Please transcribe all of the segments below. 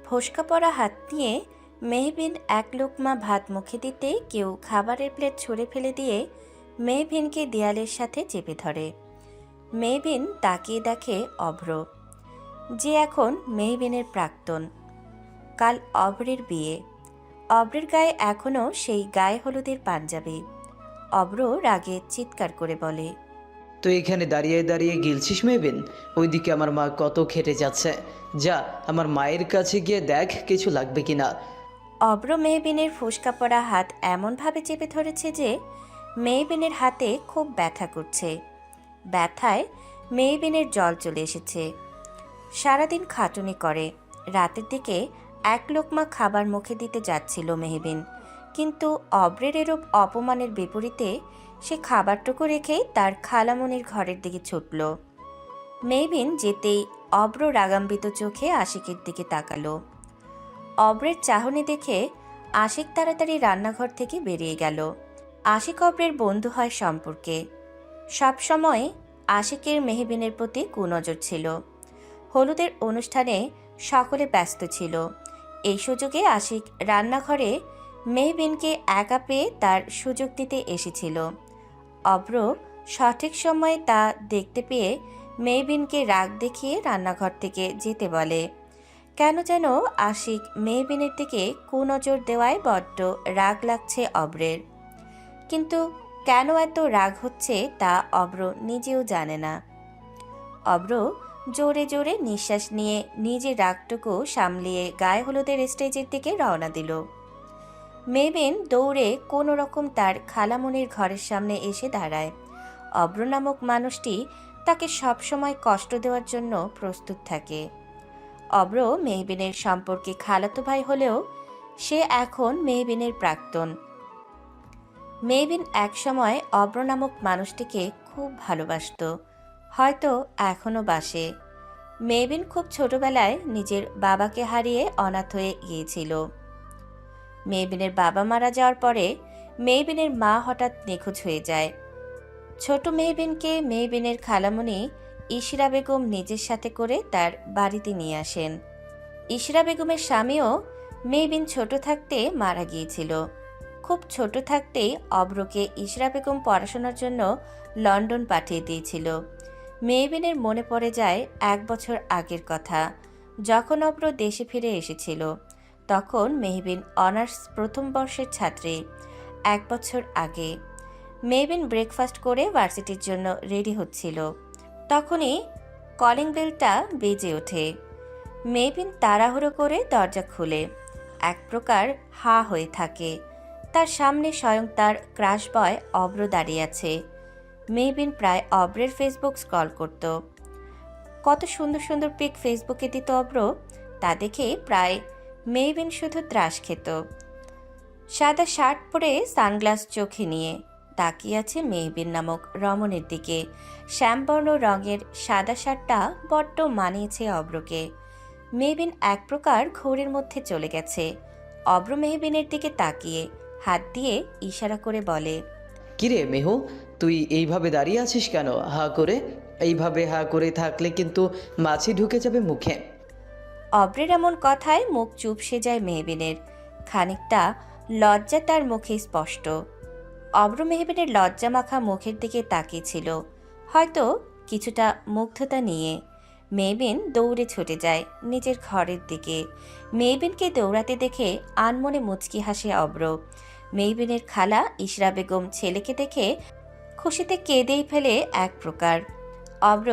ফোসকা পড়া হাত নিয়ে মেহবিন এক লোকমা ভাত মুখে দিতেই কেউ খাবারের প্লেট ছুঁড়ে ফেলে দিয়ে মেহবিনকে দেয়ালের সাথে চেপে ধরে। মেহবিন তাকিয়ে দেখে অভ্র, যে এখন মেহবিনের প্রাক্তন। কাল অভ্রের বিয়ে। অভ্রের গায়ে এখনও সেই গায়ে হলুদের পাঞ্জাবি। অভ্র রাগে চিৎকার করে বলে, তুই এখানে দাঁড়িয়ে দাঁড়িয়ে গিলছিস মেবিন? ওইদিকে আমার মা কত খেটে যাচ্ছে। যা আমার মায়ের কাছে গিয়ে দেখ কিছু লাগবে কিনা। অভ্র মেহবিনের ফোসকা পড়া হাত এমনভাবে চেপে ধরেছে যে মেহবিনের হাতে খুব ব্যথা করছে। ব্যথায় মেহবিনের জল চলে এসেছে। সারাদিন খাটুনি করে রাতের দিকে এক লোকমা খাবার মুখে দিতে যাচ্ছিল মেহবিন, কিন্তু অভ্রের এরূপ অপমানের বিপরীতে সে খাবারটুকু রেখেই তার খালামণির ঘরের দিকে ছুটল। মেহবিন যেতেই অভ্র রাগান্বিত চোখে আশিকের দিকে তাকালো। অভ্রের চাহনি দেখে আশিক তাড়াতাড়ি রান্নাঘর থেকে বেরিয়ে গেল। আশিক অভ্রের বন্ধু হয় সম্পর্কে। সবসময় আশিকের মেহবিনের প্রতি কুনজর ছিল। হলুদের অনুষ্ঠানে সকলে ব্যস্ত ছিল। এই সুযোগে আশিক রান্নাঘরে মেহবিনকে একা পেয়ে তার সুযোগ দিতে এসেছিল। অভ্র সঠিক সময়ে তা দেখতে পেয়ে মেহবিনকে রাগ দেখিয়ে রান্নাঘর থেকে যেতে বলে। কেন যেন আশিক মেহবিনের দিকে কুনজর দেওয়ায় বড্ড রাগ লাগছে অভ্রের। কিন্তু কেন এত রাগ হচ্ছে তা অভ্র নিজেও জানে না। অভ্র জোরে জোরে নিঃশ্বাস নিয়ে নিজের রাগটুকু সামলিয়ে গায়ে হলুদের স্টেজের দিকে রওনা দিল। মেহবিন দৌড়ে কোনো রকম তার খালামণির ঘরের সামনে এসে দাঁড়ায়। অভ্র নামক মানুষটি তাকে সবসময় কষ্ট দেওয়ার জন্য প্রস্তুত থাকে। অভ্র মেহবিনের সম্পর্কে খালাতো ভাই হলেও সে এখন মেহবিনের প্রাক্তন। মেহবিন একসময় অভ্র নামক মানুষটিকে খুব ভালোবাসত, হয়তো এখনও বাসে। মেহবিন খুব ছোটবেলায় নিজের বাবাকে হারিয়ে অনাথ হয়ে গিয়েছিল। মেহবিনের বাবা মারা যাওয়ার পরে মেহবিনের মা হঠাৎ নিখোঁজ হয়ে যায়। ছোট মেহবিনকে মেহবিনের খালামণি ইশরা বেগম নিজের সাথে করে তার বাড়িতে নিয়ে আসেন। ইশরা বেগমের স্বামীও মেহবিন ছোট থাকতে মারা গিয়েছিল। খুব ছোট থাকতেই অভ্রকে ইশরা বেগম পড়াশোনার জন্য লন্ডন পাঠিয়ে দিয়েছিল। মেহবিনের মনে পড়ে যায় 1 বছর আগের কথা, যখন অভ্র দেশে ফিরে এসেছিল। তখন মেহবিন অনার্স প্রথম বর্ষের ছাত্রী। 1 বছর আগে মেহবিন ব্রেকফাস্ট করে ভার্সিটির জন্য রেডি হচ্ছিল। তখনই কলিং বেলটা বেজে ওঠে। মেহবিন তাড়াহুড়ো করে দরজা খুলে এক প্রকার হা হয়ে থাকে। তার সামনে স্বয়ং তার ক্রাশ বয় অভ্র দাঁড়িয়ে আছে। মেহবিন প্রায় অভ্রের ফেসবুক স্ক্রল করত। কত সুন্দর সুন্দর পিক ফেসবুকে দিত অভ্র, তা দেখে প্রায় মেহবিন শুধু ত্রাস খেত। সাদা শার্ট পরে সানগ্লাস চোখে নিয়ে তাকিয়ে আছে মেহবিন নামক রমণীর দিকে। শ্যামবর্ণ রঙের সাদা শার্টটা বড্ড মানিয়েছে অভ্রকে। মেহবিন এক প্রকার ঘোরের মধ্যে চলে গেছে। অভ্র মেহবিনের দিকে তাকিয়ে হাত দিয়ে ইশারা করে বলে, কিরে মেহু, তুই এইভাবে দাঁড়িয়ে আছিস কেন হা করে? এইভাবে হা করে থাকলে কিন্তু মাছি ঢুকে যাবে মুখে। অভ্রের এমন কথায় মুখ চুপসে যায় মেহবিনের। খানিকটা লজ্জা তার মুখে স্পষ্ট। অভ্র মেহবিনের লজ্জা মাখা মুখের দিকে তাকিয়েছিল, হয়তো কিছুটা মুগ্ধতা নিয়ে। মেহবিন দৌড়ে ছুটে যায় নিজের ঘরের দিকে। মেহবিনকে দৌড়াতে দেখে আনমনে মুচকি হাসে অভ্র। মেহবিনের খালা ইশরা বেগম ছেলেকে দেখে খুশিতে কেঁদেই ফেলে এক প্রকার। অভ্র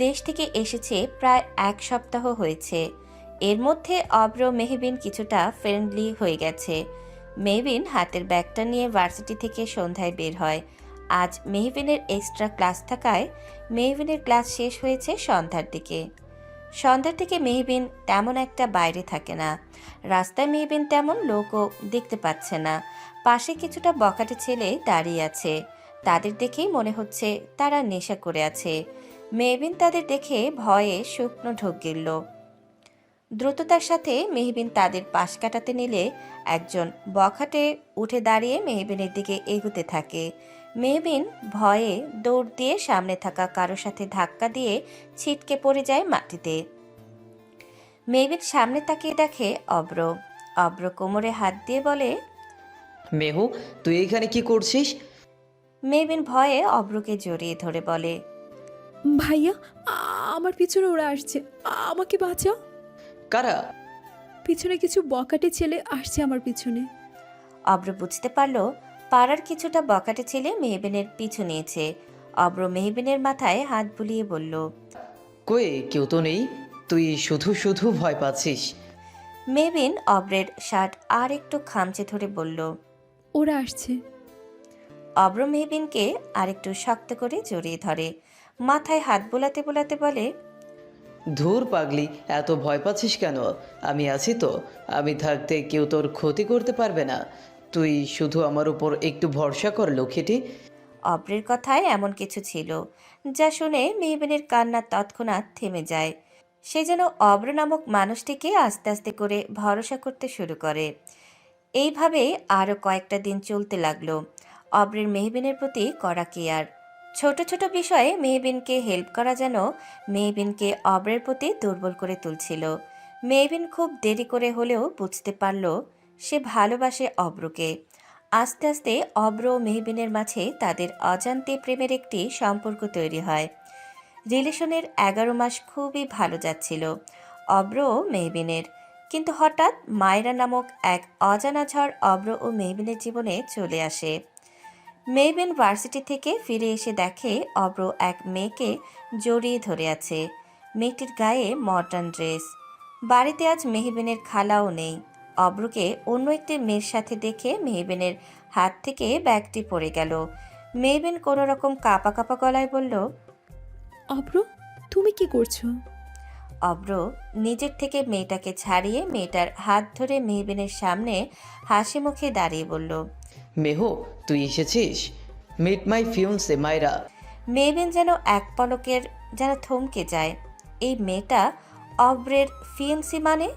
দেশ থেকে এসেছে প্রায় 1 সপ্তাহ হয়েছে। এর মধ্যে অভ্র মেহবিন কিছুটা ফ্রেন্ডলি হয়ে গেছে। মেহবিন হাতের ব্যাগটা নিয়ে ভার্সিটি থেকে সন্ধ্যায় বের হয়। আজ মেহবিনের এক্সট্রা ক্লাস থাকায় মেহবিনের ক্লাস শেষ হয়েছে সন্ধ্যার দিকে। সন্ধ্যার দিকে মেহবিন তেমন একটা বাইরে থাকে না। রাস্তায় মেহবিন তেমন লোকও দেখতে পাচ্ছে না। পাশে কিছুটা বখাটে ছেলে দাঁড়িয়ে আছে। তাদের দেখেই মনে হচ্ছে তারা নেশা করে আছে। মেহবিন তাদের দেখে ভয়ে শুকনো ঢোক গিলল। দ্রুততার সাথে মেহবিন তাদের পাশ কাটাতে নিলে একজন বখাটে উঠে দাঁড়িয়ে মেহবিনের দিকে এগুতে থাকে। মেহবিন ভয়ে দৌড় দিয়ে সামনে থাকা কারো সাথে ধাক্কা দিয়ে ছিটকে পড়ে যায় মাটিতে। মেহবিন সামনে তাকিয়ে দেখে অব্র। অব্র কোমরে হাত দিয়ে বলে, মেহু, তুই এখানে কি করছিস? মেহবিন ভয়ে অব্রকে জড়িয়ে ধরে বলে, ভাইয়া, আমার পিছনে ওরা আসছে। আমাকে বাঁচাও। কারা? পিছনে কিছু বকাটে ছেলে আসছে আমার পিছনে। অব্র বুঝতে পারল পাড়ার কিছুটা বকাটে ছেলে মেহবিনের পিছু নিয়েছে। অব্র মেহবিনের মাথায় হাত বুলিয়ে বলল, কই, কেউ তো নেই। তুই শুধু শুধু ভয় পাচ্ছিস। মেহবিন অব্রের শার্ট আর একটু খামচে ধরে বলল। ওরা আসছে। অব্র মেহবিনকে আরেকটু শক্ত করে জড়িয়ে ধরে, মাথায় হাত বোলাতে বোলাতে বলে, ধুর পাগলি, এত ভয় পাচ্ছিস কেন? আমি আছি তো। আমি থাকতে কেউ তোর ক্ষতি করতে পারবে না। তুই শুধু আমার উপর একটু ভরসা কর লক্ষ্মীটি। অব্রের কথায় এমন কিছু ছিল যা শুনে মেহবিনের কান্না তৎক্ষণাৎ থেমে যায়। সে যেন অব্র নামক মানুষটিকে আস্তে আস্তে করে ভরসা করতে শুরু করে। এইভাবে আরও কয়েকটা দিন চলতে লাগলো। অব্রের মেহবিনের প্রতি কড়া কেয়ার। ছোট ছোট বিষয়ে মেহবিনকে হেল্প করা যেন মেহবিনকে অব্রের প্রতি দুর্বল করে তুলছিল। মেহবিন খুব দেরি করে হলেও বুঝতে পারল সে ভালোবাসে অব্রকে। আস্তে আস্তে অব্র ও মেহবিনের মাঝে তাদের অজান্তে প্রেমের একটি সম্পর্ক তৈরি হয়। রিলেশনের 11 মাস খুবই ভালো যাচ্ছিল অব্র ও মেহবিনের। কিন্তু হঠাৎ মায়রা নামক এক অজানা ঝড় অব্র ও মেহবিনের জীবনে চলে আসে। মেহবিন ভার্সিটি থেকে ফিরে এসে দেখে অব্র এক মেয়েকে জড়িয়ে ধরে আছে। মেয়েটির গায়ে মডার্ন ড্রেস। বাড়িতে আজ মেহবিনের খালাও নেই। অব্রকে অন্য একটি মেয়ের সাথে দেখে মেহবিনের হাত থেকে ব্যাগটি পড়ে গেল। মেহবিন কোনো রকম কাঁপা কাঁপা গলায় বলল, অব্র, তুমি কি করছো? অব্র নিজের থেকে মেয়েটাকে ছাড়িয়ে মেয়েটার হাত ধরে মেহবিনের সামনে হাসি মুখে দাঁড়িয়ে বলল, মেহু, তুই এসেছিস? Meet my ফিউন্সে মায়রা। মেহবিন যেন এক পলকের যেন থমকে যায়। এই মেয়েটা অব্রের ফিয়েন্সি মানে?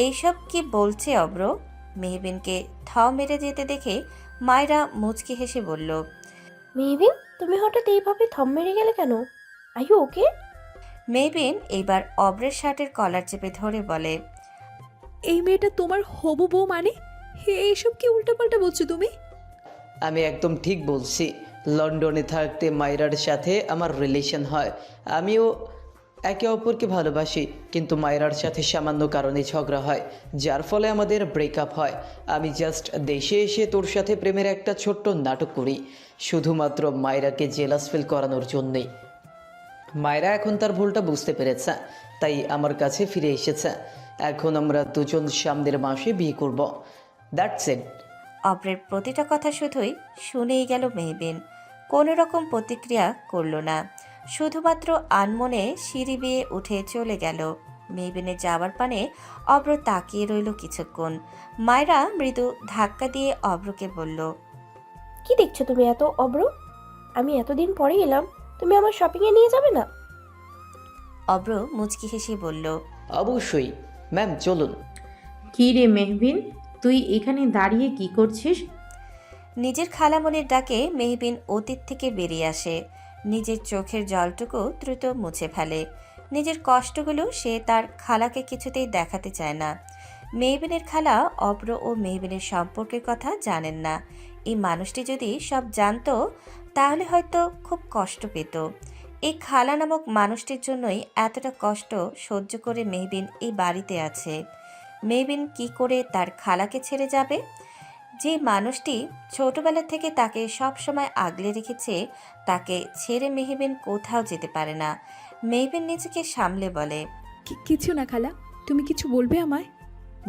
এইসব কি বলছে অব্র? মেহবিনকে থ মেরে যেতে দেখে মায়রা মুচকি হেসে বলল, মেহবিন, তুমি হঠাৎ এইভাবে থম মেরে গেলে কেন? Are you okay? মেহবিন এবার অব্রের শার্টের কলার চেপে ধরে বলে, এই মেয়েটা তোমার হবু বউ মানে? এইসব কি উল্টাপাল্টা বলছো তুমি? আমি একদম ঠিক বলছি। লন্ডনে থাকতে মায়রার সাথে আমার রিলেশন হয়। আমিও একে অপরকে ভালোবাসি, কিন্তু মায়রার সাথে সামান্য কারণে ঝগড়া হয়, যার ফলে আমাদের ব্রেকআপ হয়। আমি জাস্ট দেশে এসে তোর সাথে প্রেমের একটা ছোট্ট নাটক করি, শুধুমাত্র মায়রাকে জেলাস ফিল করানোর জন্যেই। মায়রা এখন তার ভুলটা বুঝতে পেরেছে, তাই আমার কাছে ফিরে এসেছে। এখন আমরা দুজন সামনের মাসে বিয়ে করব। That's it. অব্রের প্রতিটা কথা শুধুই শুনেই গেল মেহবিন। কোনো রকম প্রতিক্রিয়া করল না, শুধুমাত্র আনমনে সিঁড়ি বেয়ে উঠে চলে গেল। মেহবিনের যাওয়ার পানে অব্র তাকিয়ে রইল কিছুক্ষণ। মায়রা মৃদু ধাক্কা দিয়ে অব্রকে বলল, কি দেখছো তুমি এত অব্র? আমি এতদিন পরে এলাম, তুমি আমার শপিংয়ে নিয়ে যাবে না? অব্র মুচকি হেসে বলল, অবশ্যই ম্যাম, চলুন। কী রে মেহবিন, তুই এখানে দাঁড়িয়ে কি করছিস? নিজের খালামনির ডাকে মেহবিন অতীত থেকে বেরিয়ে আসে। নিজের চোখের জলটুকু দ্রুত মুছে ফেলে। নিজের কষ্টগুলো সে তার খালাকে কিছুতেই দেখাতে চায় না। মেহবিনের খালা অব্র ও মেহবিনের সম্পর্কের কথা জানেন না। এই মানুষটি যদি সব জানতো তাহলে হয়তো খুব কষ্ট পেত। এই খালা নামক মানুষটির জন্যই এতটা কষ্ট সহ্য করে মেহবিন এই বাড়িতে আছে। মেহবিন কি করে তার খালাকে ছেড়ে যাবে? যে মানুষটি ছোটবেলা থেকে তাকে সব সময় আগলে রেখেছে, তাকে ছেড়ে মেহবিন কোথাও যেতে পারে না। মেহবিন নিজেকে সামলে বলে, কিছু না খালা, তুমি কিছু বলবে আমায়?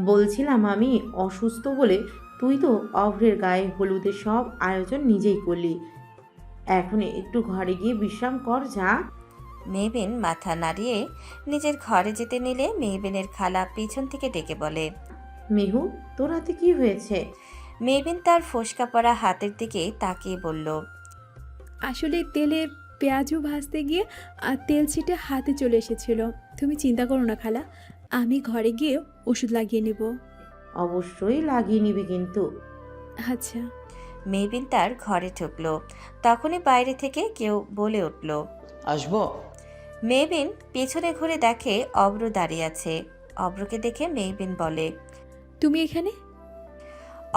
বলছিলাম আমি অসুস্থ বলে তুই তো অভ্রের গায়ে হলুদের সব আয়োজন নিজেই করলি। এখন একটু ঘরে গিয়ে বিশ্রাম কর, যা। মেহবিন মাথা নাড়িয়ে নিজের ঘরে যেতে নিলে মেহবিনের খালা পিছন থেকে ডেকে বলে, মেহু, তোর হাতে কি হয়েছে? মেহবিন তার ফোসকা পড়া হাতের দিকে তাকিয়ে বলল, আসলে তেলে পেঁয়াজু ভাজতে গিয়ে তেল ছিটে হাতে চলে এসেছিল। তুমি চিন্তা করো না খালা, আমি ঘরে গিয়ে ওষুধ লাগিয়ে নেব। অবশ্যই লাগিয়ে নিবি কিন্তু। আচ্ছা। মেহবিন তার ঘরে ঢুকলো। তখনই বাইরে থেকে কেউ বলে উঠল। আসবো? মেহবিন পেছনে ঘুরে দেখে অব্র দাঁড়িয়ে আছে। অব্রকে দেখে মেহবিন বলে। তুমি এখানে?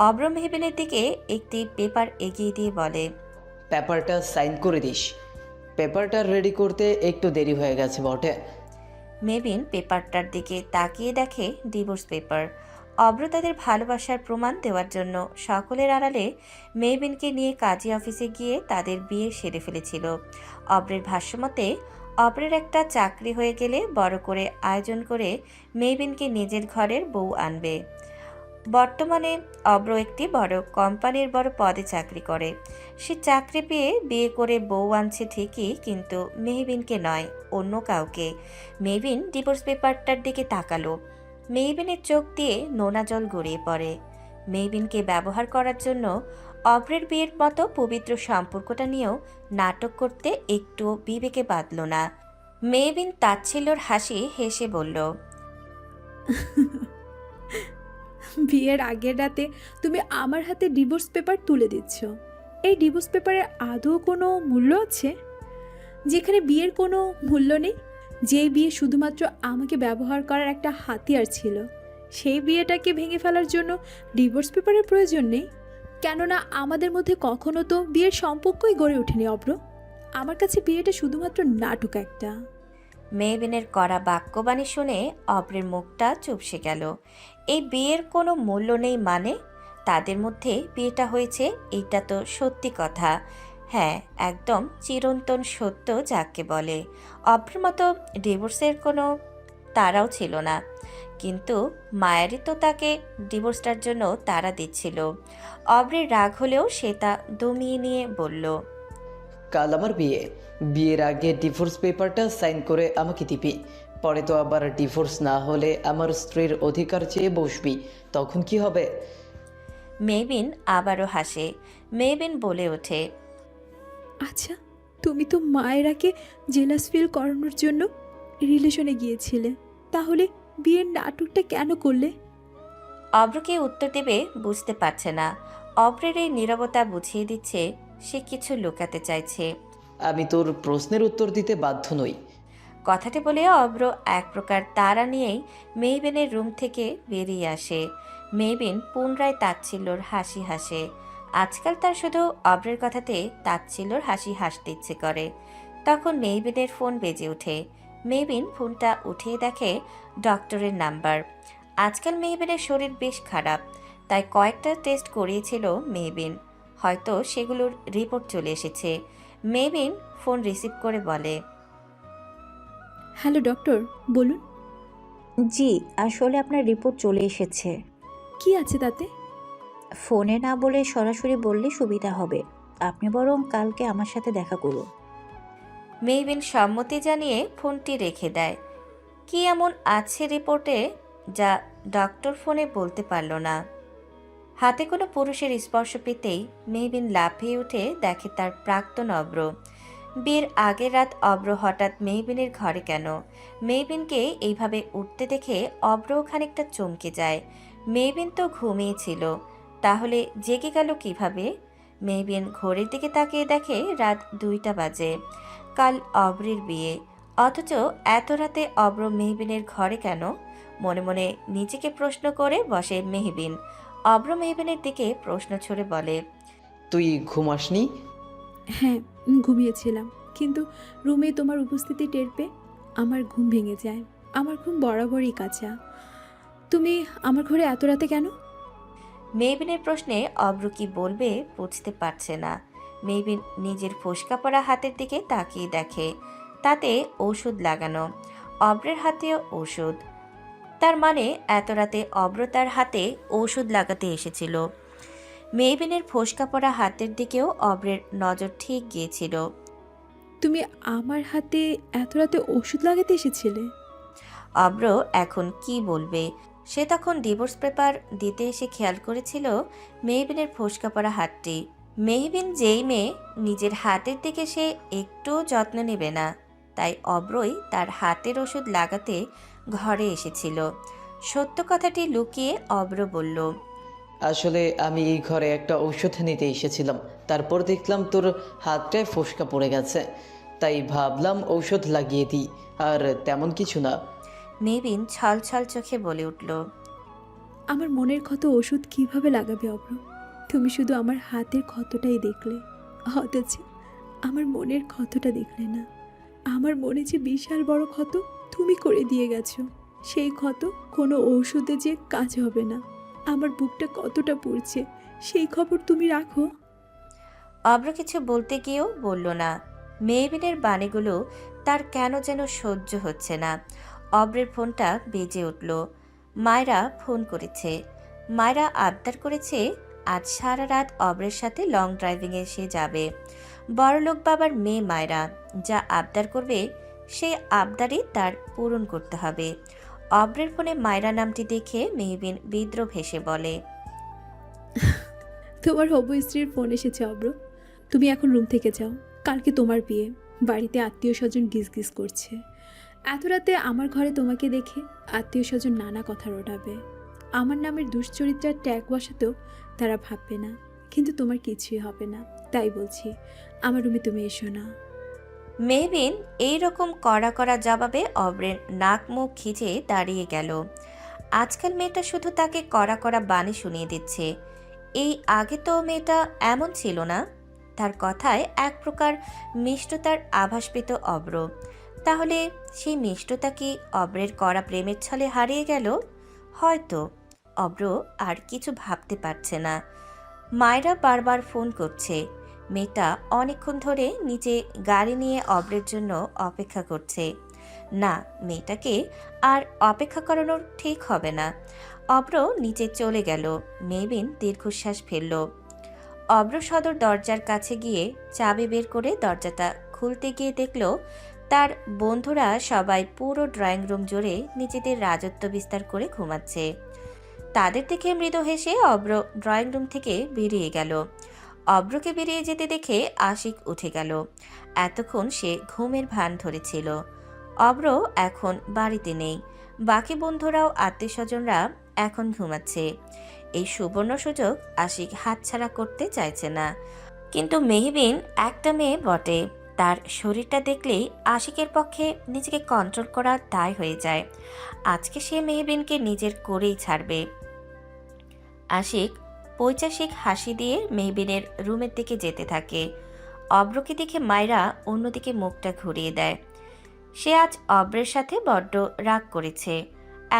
অব্র মেহবিনের দিকে একটি পেপার এগিয়ে দিয়ে বলে। পেপারটা সাইন করে দিস। পেপারটা রেডি করতে একটু দেরি হয়ে গেছে বটে। মেহবিন পেপারটার দিকে তাকিয়ে দেখে ডিভোর্স পেপার। অব্র তাদের ভালোবাসার প্রমাণ দেওয়ার জন্য সকলের আড়ালে মেহবিনকে নিয়ে কাজী অফিসে গিয়ে তাদের বিয়ে সেরে ফেলেছিল। অব্রের ভাষ্যমতে অব্রের একটা চাকরি হয়ে গেলে বড় করে আয়োজন করে মেহবিনকে নিজের ঘরের বউ আনবে। বর্তমানে অব্র একটি বড় কোম্পানির বড় পদে চাকরি করে। সে চাকরি পেয়ে বিয়ে করে বউ আনছে ঠিকই, কিন্তু মেহবিনকে নয়, অন্য কাউকে। মেহবিন ডিভোর্স পেপারটার দিকে তাকালো। মেহবিনের চোখ দিয়ে নোনা জল গড়িয়ে পড়ে। মেহবিনকে ব্যবহার করার জন্য অব্রের বিয়ের মতো পবিত্র সম্পর্কটা নিয়েও নাটক করতে একটু বিবেকে বাঁধল না। মেহবিন তাচ্ছিল্যর হাসি হেসে বলল। বিয়ের আগের রাতে তুমি আমার হাতে ডিভোর্স পেপার তুলে দিচ্ছ। এই ডিভোর্স পেপারের আদৌ কোনো মূল্য আছে? যেখানে বিয়ের কোনো মূল্য নেই, যেই বিয়ে শুধুমাত্র আমাকে ব্যবহার করার একটা হাতিয়ার ছিল, সেই বিয়েটাকে ভেঙে ফেলার জন্য ডিভোর্স পেপারের প্রয়োজন নেই। কেননা আমাদের মধ্যে কখনো তো বিয়ের সম্পর্কই গড়ে ওঠেনি অব্র। আমার কাছে বিয়েটা শুধুমাত্র নাটক একটা। মেহবিনের কড়া বাক্যবাণী শুনে অব্রের মুখটা চুপসে গেল। এই বিয়ের কোনো মূল্য নেই মানে? তাদের মধ্যে বিয়েটা হয়েছে, এইটা তো সত্যি কথা। হ্যাঁ, একদম চিরন্তন সত্য যাকে বলে। অব্রের মতো ডিভোর্সের কোনো তাড়াও ছিল না, কিন্তু মায়ারই তো তাকে ডিভোর্সটার জন্য তাড়া দিচ্ছিল। অব্রের রাগ হলেও সে তা দমিয়ে নিয়ে বলল। কাল আমার বিয়ে। বিয়ের আগে ডিভোর্স পেপারটা সাইন করে আমাকে দিবি। পরে তো আবার ডিভোর্স না হলে আমার স্ত্রীর অধিকার চেয়ে বসবি, তখন কি হবে? মেহবিন আবারও হাসে। মেহবিন বলে ওঠে। আচ্ছা, তুমি তো মায়েরাকে জেলাস ফিল করানোর জন্য রিলেশনে গিয়েছিলে, তাহলে বিয়ের নাটকটা কেন করলে? অব্রকে উত্তর দেবে বুঝতে পারছে না। অব্রের এই নীরবতা বুঝিয়ে দিচ্ছে সে কিছু লুকাতে চাইছে। আমি তোর প্রশ্নের উত্তর দিতে বাধ্য নই। কথাটি বলে অব্র এক প্রকার তাড়া নিয়েই মেহবিনের রুম থেকে বেরিয়ে আসে। মেহবিন পুনরায় তাচ্ছিল্যর হাসি হাসে। আজকাল তার শুধু অব্রের কথাতে তাচ্ছিল্যর হাসি হাসতে ইচ্ছে করে। তখন মেহবিনের ফোন বেজে ওঠে। মেহবিন ফোনটা উঠিয়ে দেখে ডক্টরের নাম্বার। আজকাল মেহবিনের শরীর বেশ খারাপ, তাই কয়েকটা টেস্ট করিয়েছিল মেহবিন। হয়তো সেগুলোর রিপোর্ট চলে এসেছে। মেহবিন ফোন রিসিভ করে বলে। হ্যালো ডক্টর, বলুন। জি, আসলে আপনার রিপোর্ট চলে এসেছে। কি আছে তাতে? ফোনে না বলে সরাসরি বললে সুবিধা হবে। আপনি বরং কালকে আমার সাথে দেখা করুন। মেহবিন সম্মতি জানিয়ে ফোনটি রেখে দেয়। কি এমন আছে রিপোর্টে যা ডক্টর ফোনে বলতে পারল না? হাতে কোনো পুরুষের স্পর্শ পেতেই মেহবিন লাফিয়ে উঠে দেখে তার প্রাক্তন অব্র। বিয়ের আগের রাত অব্র হঠাৎ মেহবিনের ঘরে কেন? মেহবিনকে এইভাবে উঠতে দেখে অব্রও খানিকটা চমকে যায়। মেহবিন তো ঘুমিয়েছিল, তাহলে জেগে গেল কিভাবে? মেহবিন ঘড়ির দিকে তাকিয়ে দেখে রাত 2টা বাজে। কাল অব্রের বিয়ে, অথচ এত রাতে অব্র মেহবিনের ঘরে কেন? মনে মনে নিজেকে প্রশ্ন করে বসে মেহবিন। অব্র মেহবিনের দিকে প্রশ্ন ছুড়ে বলে। তুই ঘুমাসনি? হ্যাঁ, ঘুমিয়েছিলাম, কিন্তু রুমে তোমার উপস্থিতি টের পেয়ে আমার ঘুম ভেঙে যায়। আমার ঘুম বরাবরই কাঁচা। তুমি আমার ঘরে এত রাতে কেন? মেহবিনের প্রশ্নে অব্র কি বলবে বুঝতে পারছে না। মেহবিন নিজের ফোসকা পড়া হাতের দিকে তাকিয়ে দেখে তাতে ঔষধ লাগানো। অব্রের হাতেও ঔষধ। তার মানে এত রাতে অব্র তার হাতে ঔষধ লাগাতে এসেছিল। মেহবিনের ফোসকা পড়া হাতের দিকেও অব্রের নজর ঠিক গিয়েছিল। তুমি আমার হাতে এত রাতে ওষুধ লাগাতে এসেছিলে? অব্র এখন কি বলবে? সে তখন ডিভোর্স পেপার দিতে এসে খেয়াল করেছিল মেহবিনের ফোসকা পড়া হাতটি। মেহবিন যেই মেয়ে নিজের হাতের দিকে সে একটু যত্ন নেবে না, তাই অব্রই তার হাতের ওষুধ লাগাতে ঘরে এসেছিল। সত্য কথাটি লুকিয়ে অব্র বলল। আসলে আমি এই ঘরে একটা ঔষধ নিতে এসেছিলাম, তারপর দেখলাম তোর হাতটায় ফোসকা পড়ে গেছে, তাই ভাবলাম ঔষধ লাগিয়ে দিই, আর তেমন কিছু না। মেহবিন ছল ছল চোখে বলে উঠল, আমার মনের ক্ষত ওষুধ কিভাবে লাগাবে অব্র? তুমি শুধু আমার হাতের ক্ষতটাই দেখলে, অথচ আমার মনের ক্ষতটা দেখলে না। আমার মনে যে বিশাল বড় ক্ষত তুমি করে দিয়ে গেছো, সেই ক্ষত কোনো ঔষধে যে কাজ হবে না। আমার বুকটা কতটা পুড়ছে সেই খবর তুমি রাখো। অব্র কিছু বলতে গিয়েও বলল না। মেহবিনের বাণীগুলো তার কেন যেন সহ্য হচ্ছে না। অব্রের ফোনটা বেজে উঠল। মায়রা ফোন করেছে। মায়রা আবদার করেছে আজ সারা রাত অব্রের সাথে লং ড্রাইভিংয়ে সে যাবে। বড়লোক বাবার মেয়ে মায়রা যা আবদার করবে সেই আবদারই তার পূরণ করতে হবে। অব্রের ফোনে মায়রা নামটি দেখে মেহবিন বিদ্রোহ হেসে বলে, তোমার হবু স্ত্রীর ফোন এসেছে অব্র, তুমি এখন রুম থেকে যাও। কালকে তোমার বিয়ে, বাড়িতে আত্মীয় স্বজন গিজ করছে। এত রাতে আমার ঘরে তোমাকে দেখে আত্মীয় স্বজন নানা কথা রটাবে। আমার নামের দুশ্চরিত্রার ট্যাগ বসাতেও তারা ভাববে না, কিন্তু তোমার কিছুই হবে না। তাই বলছি, আমার রুমে তুমি এসো না। মেহবিন এইরকম কড়া কড়া জবাবে অব্রের নাক মুখ খিচে দাঁড়িয়ে গেল। আজকাল মেয়েটা শুধু তাকে কড়া কড়া বাণী শুনিয়ে দিচ্ছে। এই আগে তো মেয়েটা এমন ছিল না। তার কথায় এক প্রকার মিষ্টতার আভাস পেত অব্র। তাহলে সেই মিষ্টতা কি অব্রের কড়া প্রেমের ছলে হারিয়ে গেল? হয়তো। অব্র আর কিছু ভাবতে পারছে না। মায়রা বারবার ফোন করছে। মেয়েটা অনেকক্ষণ ধরে নিচে গাড়ি নিয়ে অব্রের জন্য অপেক্ষা করছে। না, মেয়েটাকে আর অপেক্ষা করানো ঠিক হবে না। অব্র নিচে চলে গেল। মেহবিন দীর্ঘশ্বাস ফেলল। অব্র সদর দরজার কাছে গিয়ে চাবি বের করে দরজাটা খুলতে গিয়ে দেখল তার বন্ধুরা সবাই পুরো ড্রয়িং রুম জুড়ে নিজেদের রাজত্ব বিস্তার করে ঘুমাচ্ছে। তাদের দেখে মৃদু হেসে অব্র ড্রয়িং রুম থেকে বেরিয়ে গেল। অব্রকে বেরিয়ে যেতে দেখে আশিক উঠে গেল। এতক্ষণ সে ঘুমের ভান ধরেছিল। অব্র এখন বাড়িতে নেই। বাকি বন্ধুরাও আত্মীয় স্বজনরা এখন ঘুমাচ্ছে। এই সুবর্ণ সুযোগ আশিক হাতছাড়া করতে চাইছে না। কিন্তু মেহবিন একটা মেয়ে বটে। তার শরীরটা দেখলেই আশিকের পক্ষে নিজেকে কন্ট্রোল করা দায় হয়ে যায়। আজকে সে মেহবিনকে নিজের করেই ছাড়বে। আশিক পৈচাসিক হাসি দিয়ে মেহবিনের রুমের দিকে যেতে থাকে। অব্রকে দেখে মায়রা অন্যদিকে মুখটা ঘুরিয়ে দেয়। সে আজ অব্রের সাথে বড্ড রাগ করেছে।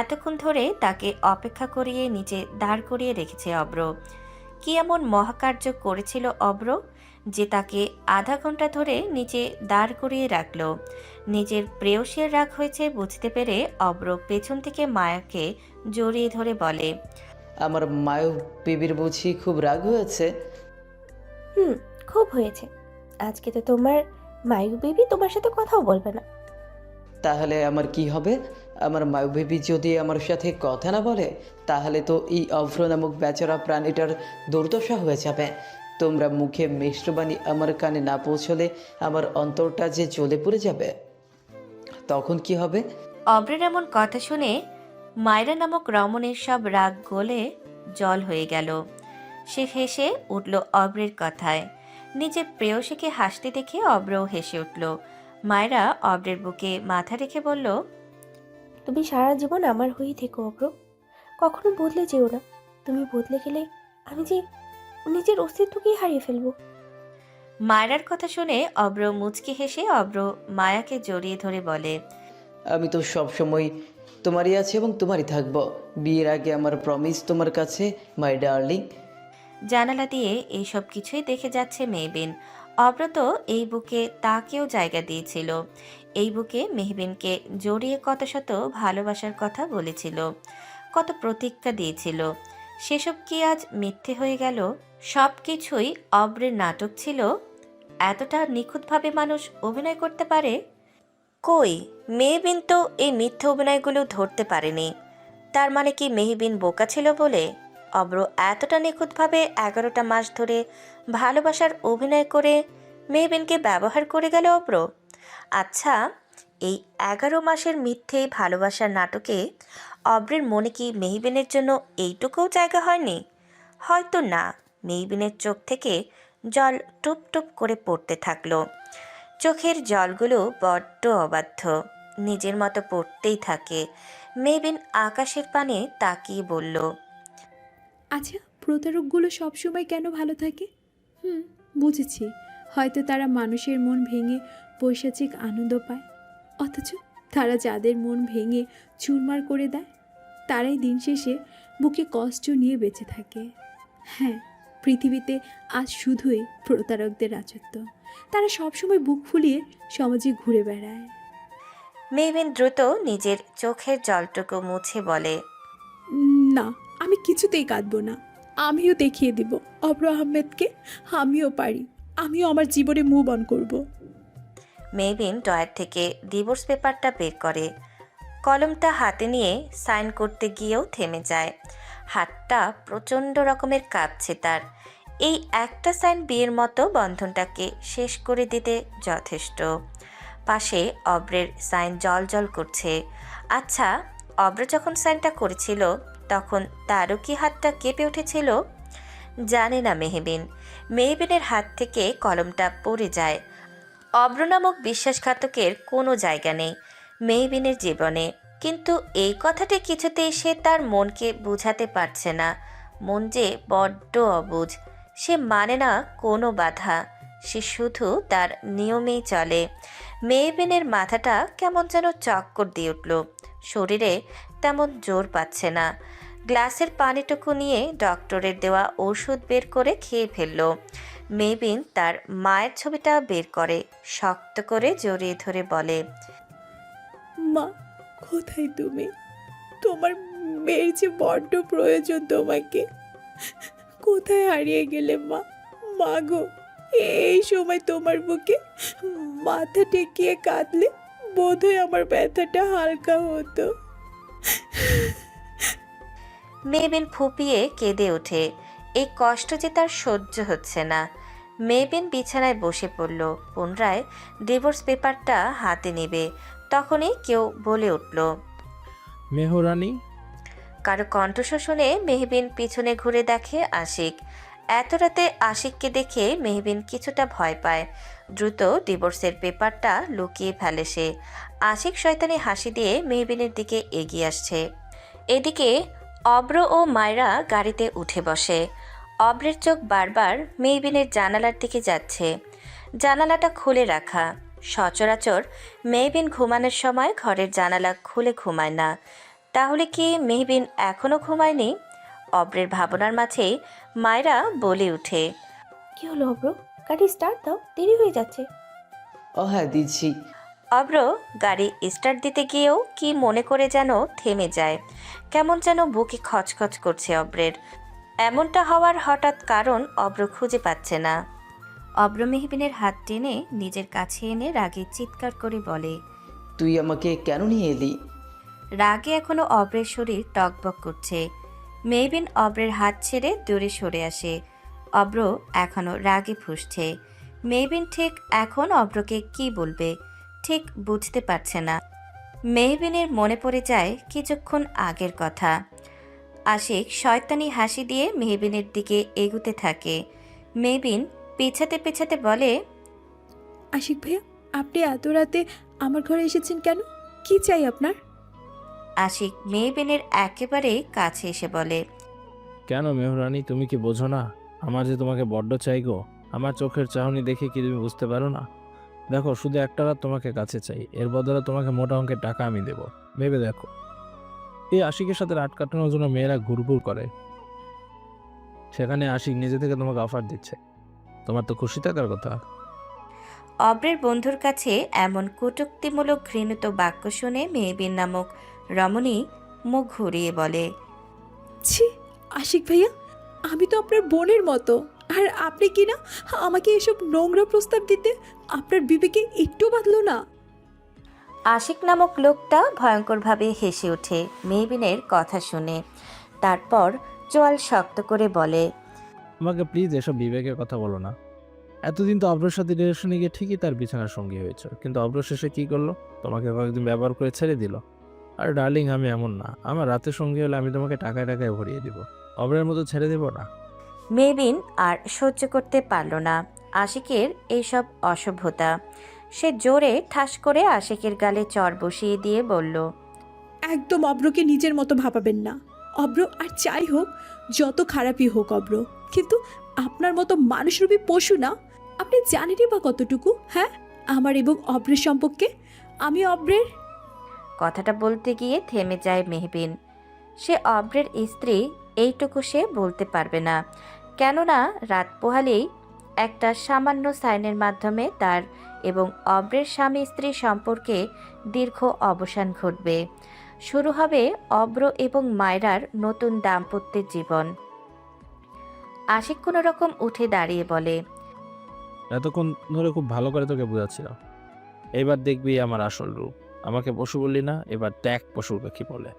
এতক্ষণ ধরে তাকে অপেক্ষা করিয়ে নিচে দাঁড় করিয়ে রেখেছে অব্র। কি এমন মহাকার্য করেছিল অব্র যে তাকে আধা ঘন্টা ধরে নিচে দাঁড় করিয়ে রাখল? নিজের প্রেয়সীর রাগ হয়েছে বুঝতে পেরে অব্র পেছন থেকে মায়াকে জড়িয়ে ধরে বলে, আমার মায়ু বিবির বুঝি খুব রাগ হয়েছে? খুব হয়েছে। আজকে তো তোমার মায়ু বেবি তোমার সাথে কথাও বলবে না। তাহলে আমার কি হবে? আমার মায়ু বেবি যদি আমার সাথে কথা না বলে, তাহলে তো এই অভ্র নামক বেচারা প্রাণীটার দুর্দশা হয়ে যাবে। তোমরা মুখে মিষ্টবাণী আমার কানে না পৌঁছলে আমার অন্তরটা যে জ্বলে পড়ে যাবে, তখন কি হবে? অব্রের এমন কথা শুনে মায়রা নামক রমণের সব রাগ গলে জল হয়ে গেল। সে হেসে উঠল অব্রের কথায়। নিজের প্রেয়সীকে হাসতে দেখে অব্রও হেসে উঠল। মায়রা অব্রের বুকে মাথা রেখে বলল, তুমি সারা জীবন আমার হয়েই থেকো অব্র, কখনো বদলে যেও না। তুমি বদলে গেলে আমি যে নিজের অস্তিত্বকেই হারিয়ে ফেলবো। মায়রার কথা শুনে অব্র মুচকি হেসে অব্র মায়াকে জড়িয়ে ধরে বলে, আমি তো সবসময় তোমারই আছে এবং তোমারই থাকবো। বিয়ের আগে আমার প্রমিস তোমার কাছে, মাই ডার্লিং। জানালা দিয়ে এইসব কিছুই দেখে যাচ্ছে মেহবিন। অব্র তো এই বুকে তাকেও জায়গা দিয়েছিল। এই বুকে মেহবিনকে জড়িয়ে কত শত ভালোবাসার কথা বলেছিল, কত প্রতিজ্ঞা দিয়েছিল। সেসব কি আজ মিথ্যে হয়ে গেল? সব কিছুই অব্রের নাটক ছিল? এতটা নিখুঁতভাবে মানুষ অভিনয় করতে পারে? কই, মেহবিন তো এই মিথ্যে অভিনয়গুলো ধরতে পারেনি। তার মানে কি মেহবিন বোকা ছিল বলে অব্র এতটা নিখুঁতভাবে 11টা মাস ধরে ভালোবাসার অভিনয় করে মেহবিনকে ব্যবহার করে গেল অব্র? আচ্ছা, এই 11 মাসের মিথ্যে ভালোবাসার নাটকে অব্রের মনে কি মেহবিনের জন্য এইটুকুও জায়গা হয়নি? হয়তো না। মেহবিনের চোখ থেকে জল টুপ টুপ করে পড়তে থাকলো। চোখের জলগুলো বড্ড অবাধ্য, নিজের মতো পড়তেই থাকে। মেহবিন আকাশের পানে তাকিয়ে বলল, আচ্ছা, প্রতারকগুলো সবসময় কেন ভালো থাকে? বুঝেছি। হয়তো তারা মানুষের মন ভেঙে পৈশাচিক আনন্দ পায়, অথচ তারা যাদের মন ভেঙে চুরমার করে দেয় তারাই দিন শেষে বুকে কষ্ট নিয়ে বেঁচে থাকে। হ্যাঁ, পৃথিবীতে আজ শুধুই প্রতারকদের রাজত্ব। তারা সবসময় বুক ফুলিয়ে সমাজে ঘুরে বেড়ায়। মেহবিন দ্রুত নিজের চোখের জলটুকু মুছে বলে, না, আমি কিছুতেই কাঁদবো না। আমিও দেখিয়ে দিব অব্র আহমেদকে আমিও পারি। আমিও আমার জীবনে মুভ অন করবো। মেহবিন ড্রয়ার থেকে ডিভোর্স পেপারটা বের করে। কলমটা হাতে নিয়ে সাইন করতে গিয়েও থেমে যায়। হাতটা প্রচণ্ড রকমের কাঁপছে তার। এই একটা সাইন বিয়ের মতো বন্ধনটাকে শেষ করে দিতে যথেষ্ট। পাশে অব্রের সাইন জল করছে। আচ্ছা, অব্র যখন সাইনটা করেছিল তখন তারও কি হাতটা কেঁপে উঠেছিল? জানে না মেহবিন। মেহবিনের হাত থেকে কলমটা পড়ে যায়। অব্র নামক বিশ্বাসঘাতকের কোনো জায়গা নেই মেহবিনের জীবনে। কিন্তু এই কথাটি কিছুতেই সে তার মনকে বোঝাতে পারছে না। মন যে বড্ড অবুঝ, সে মানে না কোনো বাধা, সে শুধু তার নিয়মেই চলে। মেহবিনের মাথাটা কেমন যেন চক্কর দিয়ে উঠল, শরীরে তেমন জোর পাচ্ছে না। গ্লাসের পানিটুকু নিয়ে ডক্টরের দেওয়া ওষুধ বের করে খেয়ে ফেলল। মেহবিন তার মায়ের ছবিটা বের করে শক্ত করে জড়িয়ে ধরে বলে, মা, কোথায় তুমি? তোমার মেয়ের যে বড্ড প্রয়োজন তোমাকে। কোথায় হারিয়ে গেলে মা? মা গো, এই সময় তোমার বুকে মাথা টেকিয়ে কাঁদলে বোধহয় আমার ব্যথাটা হালকা হতো। মেহবিন ফুপিয়ে কেঁদে ওঠে। এই কষ্ট যে তার সহ্য হচ্ছে না। মেহবিন বিছানায় বসে পড়ল। পুনরায় ডিভোর্স পেপারটা হাতে নেবে, তখনই কেউ বলে উঠল, মেহরানি। কারো কণ্ঠস্বর শুনে মেহবিন পিছনে ঘুরে দেখে আশিক। এত রাতে আশিককে দেখে মেহবিন কিছুটা ভয় পায়। দ্রুত ডিভোর্সের পেপারটা লুকিয়ে ফেলে সে। আশিক শয়তানি হাসি দিয়ে মেহবিনের দিকে এগিয়ে আসছে। এদিকে অব্র ও মায়রা গাড়িতে উঠে বসে। অব্রের চোখ বারবার মেহবিনের জানালার দিকে যাচ্ছে। জানালাটা খুলে রাখা। সচরাচর মেহবিন ঘুমানোর সময় ঘরের জানালা খুলে ঘুমায় না। তাহলে কি মেহবিন এখনও ঘুমায়নি? অব্রের ভাবনার মাঝেই মায়রা বলে উঠে, কি হলো অব্র? গাড়ি স্টার্ট দাও, দেরি হয়ে যাচ্ছে। ও হ্যাঁ, দিচ্ছি। অব্র গাড়ি স্টার্ট দিতে গিয়েও কি মনে করে যেন থেমে যায়। কেমন যেন বুকে খচখচ করছে অব্রের। এমনটা হওয়ার হঠাৎ কারণ অব্র খুঁজে পাচ্ছে না। অব্র মেহবিনের হাত টেনে নিজের কাছে এনে রাগে চিৎকার করে বলে, তুই আমাকে কেন নিয়ে এলি? রাগে এখনো অব্রের শরীর টকবক করছে। মেহবিন অব্রের হাত ছেড়ে দূরে সরে আসে। অব্র এখনো রাগে ফুঁসছে। মেহবিন ঠিক এখন অব্রকে কি বলবে ঠিক বুঝতে পারছে না। মেহবিনের মনে পড়ে যায় কিছুক্ষণ আগের কথা। আশিক শয়তানি হাসি দিয়ে মেহবিনের দিকে এগুতে থাকে। মেহবিন পেছাতে পেছাতে বলে, আশিক ভাইয়া, আপনি এত রাতে আমার ঘরে এসেছেন কেন? কি চাই আপনার? আশিক মেহবিনের একেবারে কাছে এসে বলে, কেন মেহরানি, তুমি কি বোঝো না আমার যে তোমাকে বড্ড চাই গো? আমার চোখের চাহনি দেখে কি তুমি বুঝতে পারো না? দেখো, শুধু একটা রাত তোমাকে কাছে চাই, এর বদলে তোমাকে মোটা অঙ্কের টাকা আমি দেবো। ভেবে দেখো, এই আশিকের সাথে রাত কাটানোর জন্য মেয়েরা ঘুরঘুর করে, সেখানে আশিক নিজে থেকে তোমাকে অফার দিচ্ছে। তোমার তো খুশি থাকার কথা। অব্রের বন্ধুর কাছে এমন কটূক্তিমূলক ঘৃণিত বাক্য শুনে মেহবিন নামক রমণী মুখ ঘুরিয়ে বলে, ছি আশিক ভাইয়া, আমি তো আপনার বোনের মতো, আর আপনি কি না আমাকে এসব নোংরা প্রস্তাব দিতে আপনার বিবেকে একটু বাঁধলো না? আশিক নামক লোকটা ভয়ঙ্করভাবে হেসে ওঠে মেহবিনের কথা শুনে। তারপর চোয়াল শক্ত করে বলে, আমাকে প্লিজ এসব বিবেকের কথা বলো না। এতদিন তো অব্রর সাথে রিলেশনে গিয়ে ঠিকই তার বিছানার সঙ্গী হয়েছে, কিন্তু অব্র শেষে কি করলো? তোমাকে কয়েকদিন ব্যবহার করে ছেড়ে দিল। আর ডার্লিং, আমি এমন না, আমার রাতের সঙ্গী হলে আমি তোমাকে টাকায় টাকায় ভরিয়ে দিব। অব্রের মতো ছেড়ে দেবো না। মেহবিন আর সহ্য করতে পারল না আশিকের এইসব অসভ্যতা। সে জোরে ঠাস করে আশিকের গালে চড় বসিয়ে দিয়ে বলল, একদম অব্রকে নিজের মতো ভাবাবেন না। অব্র আর যাই হোক, যত খারাপই হোক অব্র, কিন্তু আপনার মতো মানুষরূপী পশু না। আপনি জানেনই বা কতটুকু, হ্যাঁ, আমার এবং অব্রের সম্পর্কে? আমি অব্রের কথাটা বলতে গিয়ে থেমে যায় মেহবিন। সে অব্রের স্ত্রী এইটুকু সে বলতে পারবে না, কেননা রাত পোহালেই একটা সামান্য সাইনের মাধ্যমে তার এবং অব্রের স্বামী স্ত্রী সম্পর্কে দীর্ঘ অবসান ঘটবে। শুরু হবে অব্র এবং মায়রার নতুন দাম্পত্যের জীবন। আশিক কোনো রকম উঠে দাঁড়িয়ে বলে, এতক্ষণ ধরে খুব ভালো করে তোকে বোঝাচ্ছিলাম, এবার দেখবি আমার আসল রূপ। আমাকে পশু বললি না, এবার দেখ পশু পাখি বলে।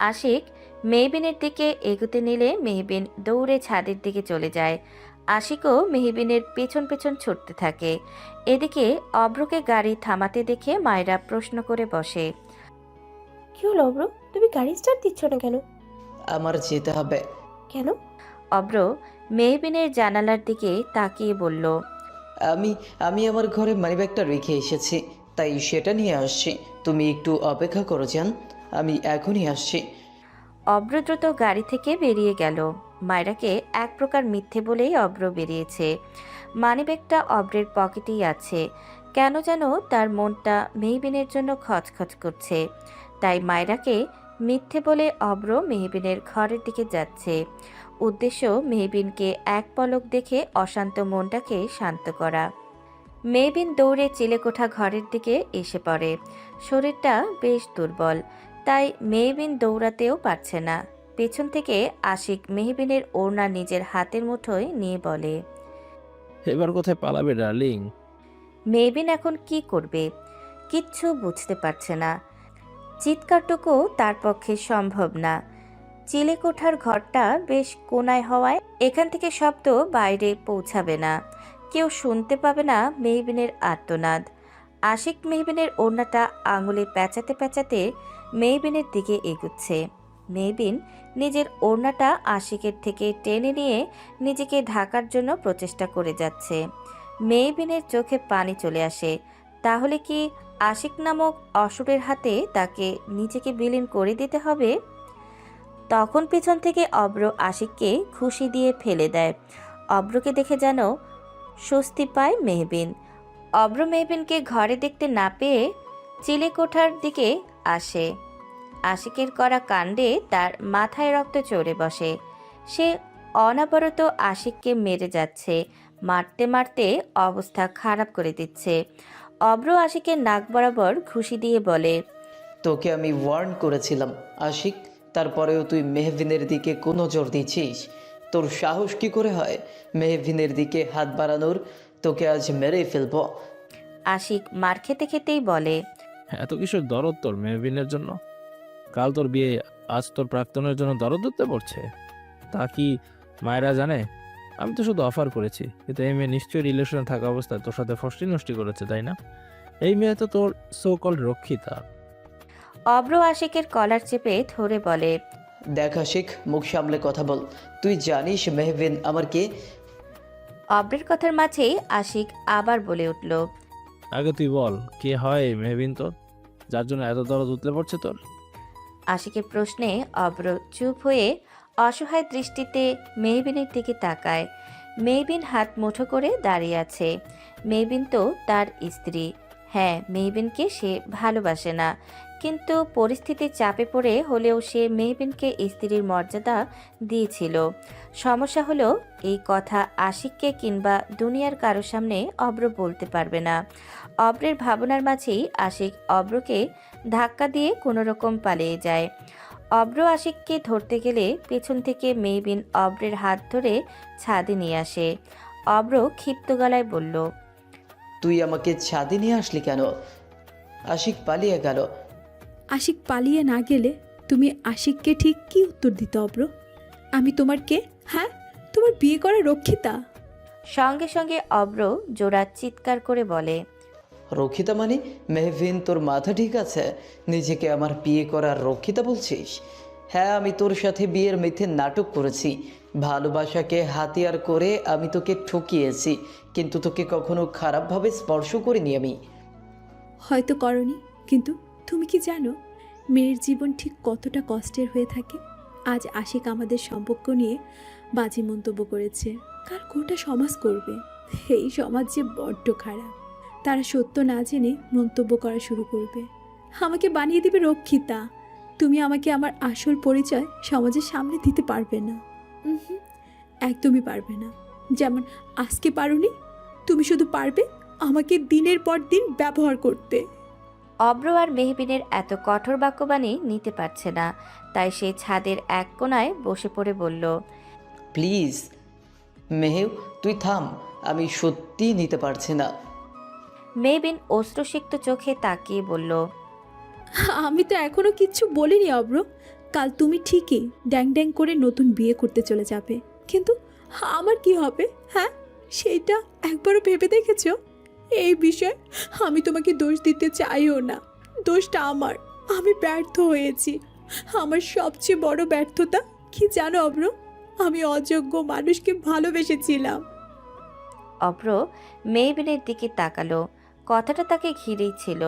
আশিক মেহবিনের দিকে এগোতে নিলে মেহবিন দৌড়ে ছাদের দিকে চলে যায়। আশিকও মেহবিনের পেছন পেছন ছুটতে থাকে। এদিকে অব্রকে গাড়ি থামাতে দেখে মায়রা প্রশ্ন করে বসে, কি হলো অব্র, তুমি গাড়ি স্টার্ট দিচ্ছ না কেন? আমার যেতে হবে। কেন? অব্র মেহবিনের জানালার দিকে তাকিয়ে বলল, আমি আমি আমার ঘরে মানিব্যাগটা রেখে এসেছি, তাই সেটা নিয়ে আসছি। তুমি একটু অপেক্ষা করো যান, আমি এখনই আসছি। অব্র দ্রুত গাড়ি থেকে বেরিয়ে গেল। মায়রাকে এক প্রকার মিথ্যে বলেই অব্র বেরিয়েছে। মানিব্যাগটা অব্রের পকেটেই আছে। কেন যেন তার মনটা মেহবিনের জন্য খচখচ করছে। তাই মায়রাকে মিথ্যে বলে অব্র মেহবিনের ঘরের দিকে যাচ্ছে। উদ্দেশ্য মেহবিনকে এক পলক দেখে অশান্ত মনটাকে শান্ত করা। মেহবিন দৌড়ে চিলেকোঠা ঘরের দিকে এসে পড়ে। শরীরটা বেশ দুর্বল, তাই মেহবিন দৌড়াতেও পারছে না। পেছন থেকে আশিক মেহবিনের ওড়না নিজের হাতের মুঠোয় নিয়ে বলে, এবার কোথায় পালাবে ডার্লিং? মেহবিন এখন কি করবে কিচ্ছু বুঝতে পারছে না। চিৎকারটুকু তার পক্ষে সম্ভব না। চিলেকোঠার ঘরটা বেশ কোনায় হওয়ায় এখান থেকে শব্দ বাইরে পৌঁছাবে না, কেউ শুনতে পাবে না মেহবিনের আর্তনাদ। আশিক মেহবিনের ওড়নাটা আঙুলে প্যাঁচাতে প্যাঁচাতে মেহবিনের দিকে এগুচ্ছে। মেহবিন নিজের ওড়নাটা আশিকের থেকে টেনে নিয়ে নিজেকে ঢাকার জন্য প্রচেষ্টা করে যাচ্ছে। মেহবিনের চোখে পানি চলে আসে। তাহলে কি আশিক নামক অসুরের হাতে তাকে নিজেকে বিলীন করে দিতে হবে? তখন পিছন থেকে অব্র আশিককে খুশি দিয়ে ফেলে দেয়। অব্রকে দেখে যেন স্বস্তি পায় মেহবিন। অব্র মেহবিনকে ঘরে দেখতে না পেয়ে চিলেকোঠার দিকে আসে। আশিকের করা কাণ্ডে তার মাথায় রক্ত চড়ে বসে। সে অনবরত আশিককে মেরে যাচ্ছে, মারতে মারতে অবস্থা খারাপ করে দিচ্ছে। অব্র আশিকের নাক বরাবর ঘুষি দিয়ে বলে, তোকে আমি ওয়ার্ন করেছিলাম আশিক, তারপরেও তুই মেহবিনের দিকে কোনো জোর দিচ্ছিস? তোর সাহস কি করে হয় মেহবিনের দিকে হাত বাড়ানোর? তোকে আজ মেরেই ফেলবো। আশিক মার খেতে খেতেই বলে, এত কিসের দরদ তোর মেহবিনের জন্য? কাল তোর বিয়ে, আজ তোর প্রাক্তনের জন্য দরদ ধরতে পড়ছে? তা কি মায়েরা জানে? আমি তো শুধু অফার করেছি, কিন্তু এই মেয়ে নিশ্চয়ই রিলেশনে থাকা অবস্থায় তোর সাথে ফষ্টি নষ্টি করেছে, তাই না? এই মেয়ে তো তোর সো কল্ড রক্ষিতা। অব্র আশিকের কলার চেপে ধরে বলে, দেখ আশিক, মুখ সামলে কথা বল। তুই জানিস মেহবিন আমার কে? অব্রের কথার মাঝেই আশিক আবার বলে উঠল, আগে তুই বল, কে হয় এই মেহবিন তোর, যার জন্য এত দরদ উতলে পড়ছে তোর? আশিকের প্রশ্নে অব্র চুপ হয়ে অসহায় দৃষ্টিতে মেহবিনের দিকে তাকায়। মেহবিন হাত মুঠো করে দাঁড়িয়ে আছে। মেহবিন তো তার স্ত্রী। হ্যাঁ, মেহবিনকে সে ভালোবাসে না, কিন্তু পরিস্থিতির চাপে পড়ে হলেও সে মেহবিনকে স্ত্রীর মর্যাদা দিয়েছিল। সমস্যা হলো এই কথা আশিককে কিংবা দুনিয়ার কারো সামনে অব্র বলতে পারবে না। অব্রের ভাবনার মাঝেই আশিক অব্রকে ধাক্কা দিয়ে কোনো রকম পালিয়ে যায়। অব্র আশিককে ধরতে গেলে পেছন থেকে মেহবিন অব্রের হাত ধরে ছাদে নিয়ে আসে। অব্র ক্ষিপ্ত গলায় বলল, তুই আমাকে ছাদে নিয়ে আসলি কেন? আশিক পালিয়ে গেল। আশিক পালিয়ে না গেলে তুমি আশিককে ঠিক কি উত্তর দিতে অব্র? আমি তোমার কে? হ্যাঁ, তোমার বিয়ে করা রক্ষিতা? সঙ্গে সঙ্গে অব্র জোড়া চিৎকার করে বলে, রক্ষিতা মানে? মেহবিন, তোর মাথা ঠিক আছে? নিজেকে আমার বিয়ে করার রক্ষিতা বলছিস? হ্যাঁ, আমি তোর সাথে বিয়ের মিথ্যে নাটক করেছি। ভালোবাসাকে হাতিয়ার করে আমি তোকে ঠকিয়েছি, কিন্তু তোকে কখনো খারাপভাবে স্পর্শ করিনি আমি। হয়তো করনি, কিন্তু তুমি কি জানো মেয়ের জীবন ঠিক কতটা কষ্টের হয়ে থাকে? আজ আশিক আমাদের সম্পর্ক নিয়ে বাজে মন্তব্য করেছে, কার গোটা সমাজ করবে। এই সমাজ যে বড্ড খারাপ। তারা সত্য না জেনে মন্তব্য করা শুরু করবে, আমাকে বানিয়ে দিবে রক্ষিতা। তুমি আমাকে আমার আসল পরিচয় সমাজের সামনে দিতে পারবে না। উহুম, একদমই পারবে না। যেমন আজকে পারোনি, তুমি শুধু পারবে আমাকে দিনের পর দিন ব্যবহার করতে। অব্র আর মেহবিনের এত কঠোর বাক্যবাণী নিতে পারছে না, তাই সে ছাদের এক কোণায় বসে পড়ে বলল, প্লিজ মেহেউ, তুই থাম, আমি সত্যি নিতে পারছি না। মেহবিন অশ্রুসিক্ত চোখে তাকিয়ে বলল, আমি তো এখনো কিচ্ছু বলিনি অব্র। কাল তুমি ঠিকই ড্যাং ড্যাং করে নতুন বিয়ে করতে চলে যাবে, কিন্তু আমার কি হবে? হ্যাঁ, সেইটা একবারও ভেবে দেখেছো? এই বিষয়ে আমি তোমাকে দোষ দিতে চাইও না, দোষটা আমার। আমি ব্যর্থ হয়েছি। আমার সবচেয়ে বড় ব্যর্থতা কি জানো অব্র? আমি অযোগ্য মানুষকে ভালোবেসেছিলাম। অব্র মেহবিনের দিকে তাকালো। কথাটা তাকে ঘিরেই ছিল।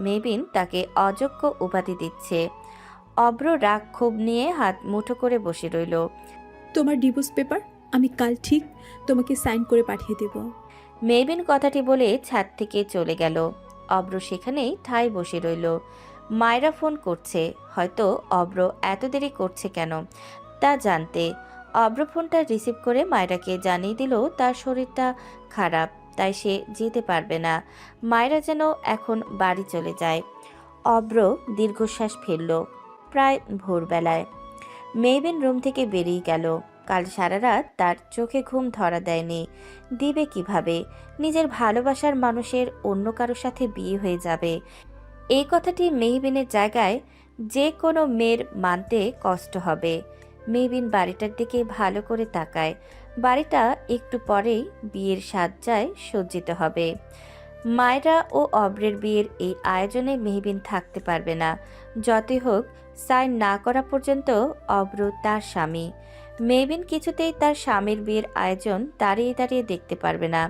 মেহবিন তাকে অযোগ্য উপাধি দিচ্ছে। অব্র রাগ ক্ষোভ নিয়ে হাত মুঠো করে বসে রইল। তোমার ডিভোর্স পেপার আমি কাল ঠিক তোমাকে সাইন করে পাঠিয়ে দেব। মেহবিন কথাটি বলে ছাদ থেকে চলে গেল। অব্র সেখানেই ঠায় বসে রইল। মায়রা ফোন করছে, হয়তো অব্র এত দেরি করছে কেন তা জানতে। অব্র ফোনটা রিসিভ করে মায়রাকে জানিয়ে দিল তার শরীরটা খারাপ, তাই সে যেতে পারবে না। মায়রা যেন এখন বাড়ি চলে যায়। অব্র দীর্ঘশ্বাস ফেলল। প্রায় ভোরবেলায় মেহবিন রুম থেকে বেরিয়ে গেল। কাল সারা রাত তার চোখে ঘুম ধরা দেয়নি। দিবে কিভাবে? নিজের ভালোবাসার মানুষের অন্য কারোর সাথে বিয়ে হয়ে যাবে, এই কথাটি মেহবিনের জায়গায় যে কোনো মেয়ের মানতে কষ্ট হবে। মেহবিন বাড়িটার দিকে ভালো করে তাকায়। বাড়িটা একটু পরেই বিয়ের সাজ্জায় সজ্জিত হবে। মায়রা ও অব্রের বিয়ের এই আয়োজনে মেহবিন থাকতে পারবে না। যতই হোক, সাইন না করা পর্যন্ত অব্র তার স্বামী। মেহবিন কিছুতেই তার স্বামীর বিয়ের আয়োজন দাঁড়িয়ে দাঁড়িয়ে দেখতে পারবে না।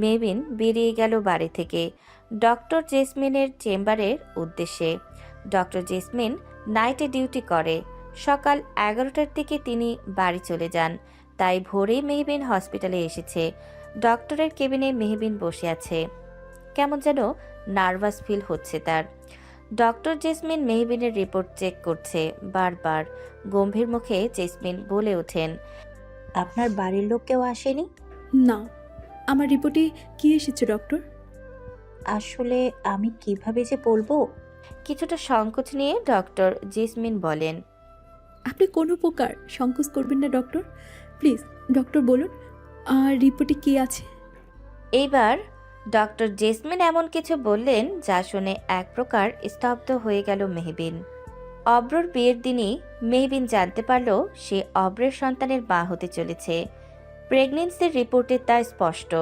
মেহবিন বেরিয়ে গেল বাড়ি থেকে ডক্টর জেসমিনের চেম্বারের উদ্দেশ্যে। ডক্টর জেসমিন নাইটে ডিউটি করে। সকাল 11টার দিকে তিনি বাড়ি চলে যান, তাই ভোরেই মেহবিন হসপিটালে এসেছে। ডক্টরের কেবিনে মেহবিন বসে আছে। কেমন যেন নার্ভাস ফিল হচ্ছে তার। ডক্টর জেসমিন মেহবিনের রিপোর্ট চেক করছে বারবার। গম্ভীর মুখে জেসমিন বলে ওঠেন, আপনার বাড়ির লোক কেউ আসেনি? না, আমার রিপোর্টে কি এসেছে ডক্টর? আসলে আমি কিভাবে যে বলবো। কিছুটা সংকোচ নিয়ে ডক্টর জেসমিন বলেন, আপনি কোনো প্রকার সংকোচ করবেন না ডক্টর, প্লিজ। ডক্টর বলুন, আর রিপোর্টে কি আছে? এইবার ডক্টর জেসমিন এমন কিছু বললেন যা শুনে এক প্রকার স্তব্ধ হয়ে গেল মেহবিন। অব্রর বিয়ের দিনই মেহবিন জানতে পারল সে অব্রের সন্তানের মা হতে চলেছে। প্রেগনেন্সির রিপোর্টে তা স্পষ্ট।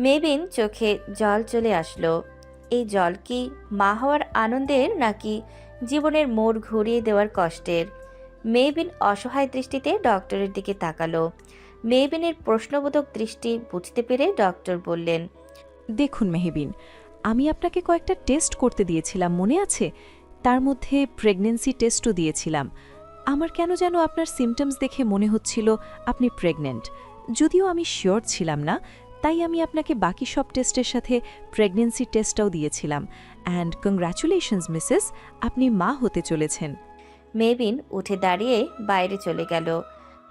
মেহবিন চোখে জল চলে আসলো। এই জল কি মা হওয়ার আনন্দের, নাকি জীবনের মোড় ঘুরিয়ে দেওয়ার কষ্টের? মেহবিন অসহায় দৃষ্টিতে ডক্টরের দিকে তাকালো। মেহবিনের প্রশ্নবোধক দৃষ্টি বুঝতে পেরে ডক্টর বললেন, দেখুন মেহবিন, আমি আপনাকে কয়েকটা টেস্ট করতে দিয়েছিলাম, মনে আছে? তার মধ্যে প্রেগন্যান্সি টেস্টও দিয়েছিলাম। আমার কেন যেন আপনার সিমটমস দেখে মনে হচ্ছিল আপনি প্রেগন্যান্ট, যদিও আমি শিওর ছিলাম না। তাই আমি আপনাকে বাকি সব টেস্টের সাথে প্রেগন্যান্সি টেস্টটাও দিয়েছিলাম। অ্যান্ড কংগ্র্যাচুলেশনস মিসেস, আপনি মা হতে চলেছেন। মেহবিন উঠে দাঁড়িয়ে বাইরে চলে গেল।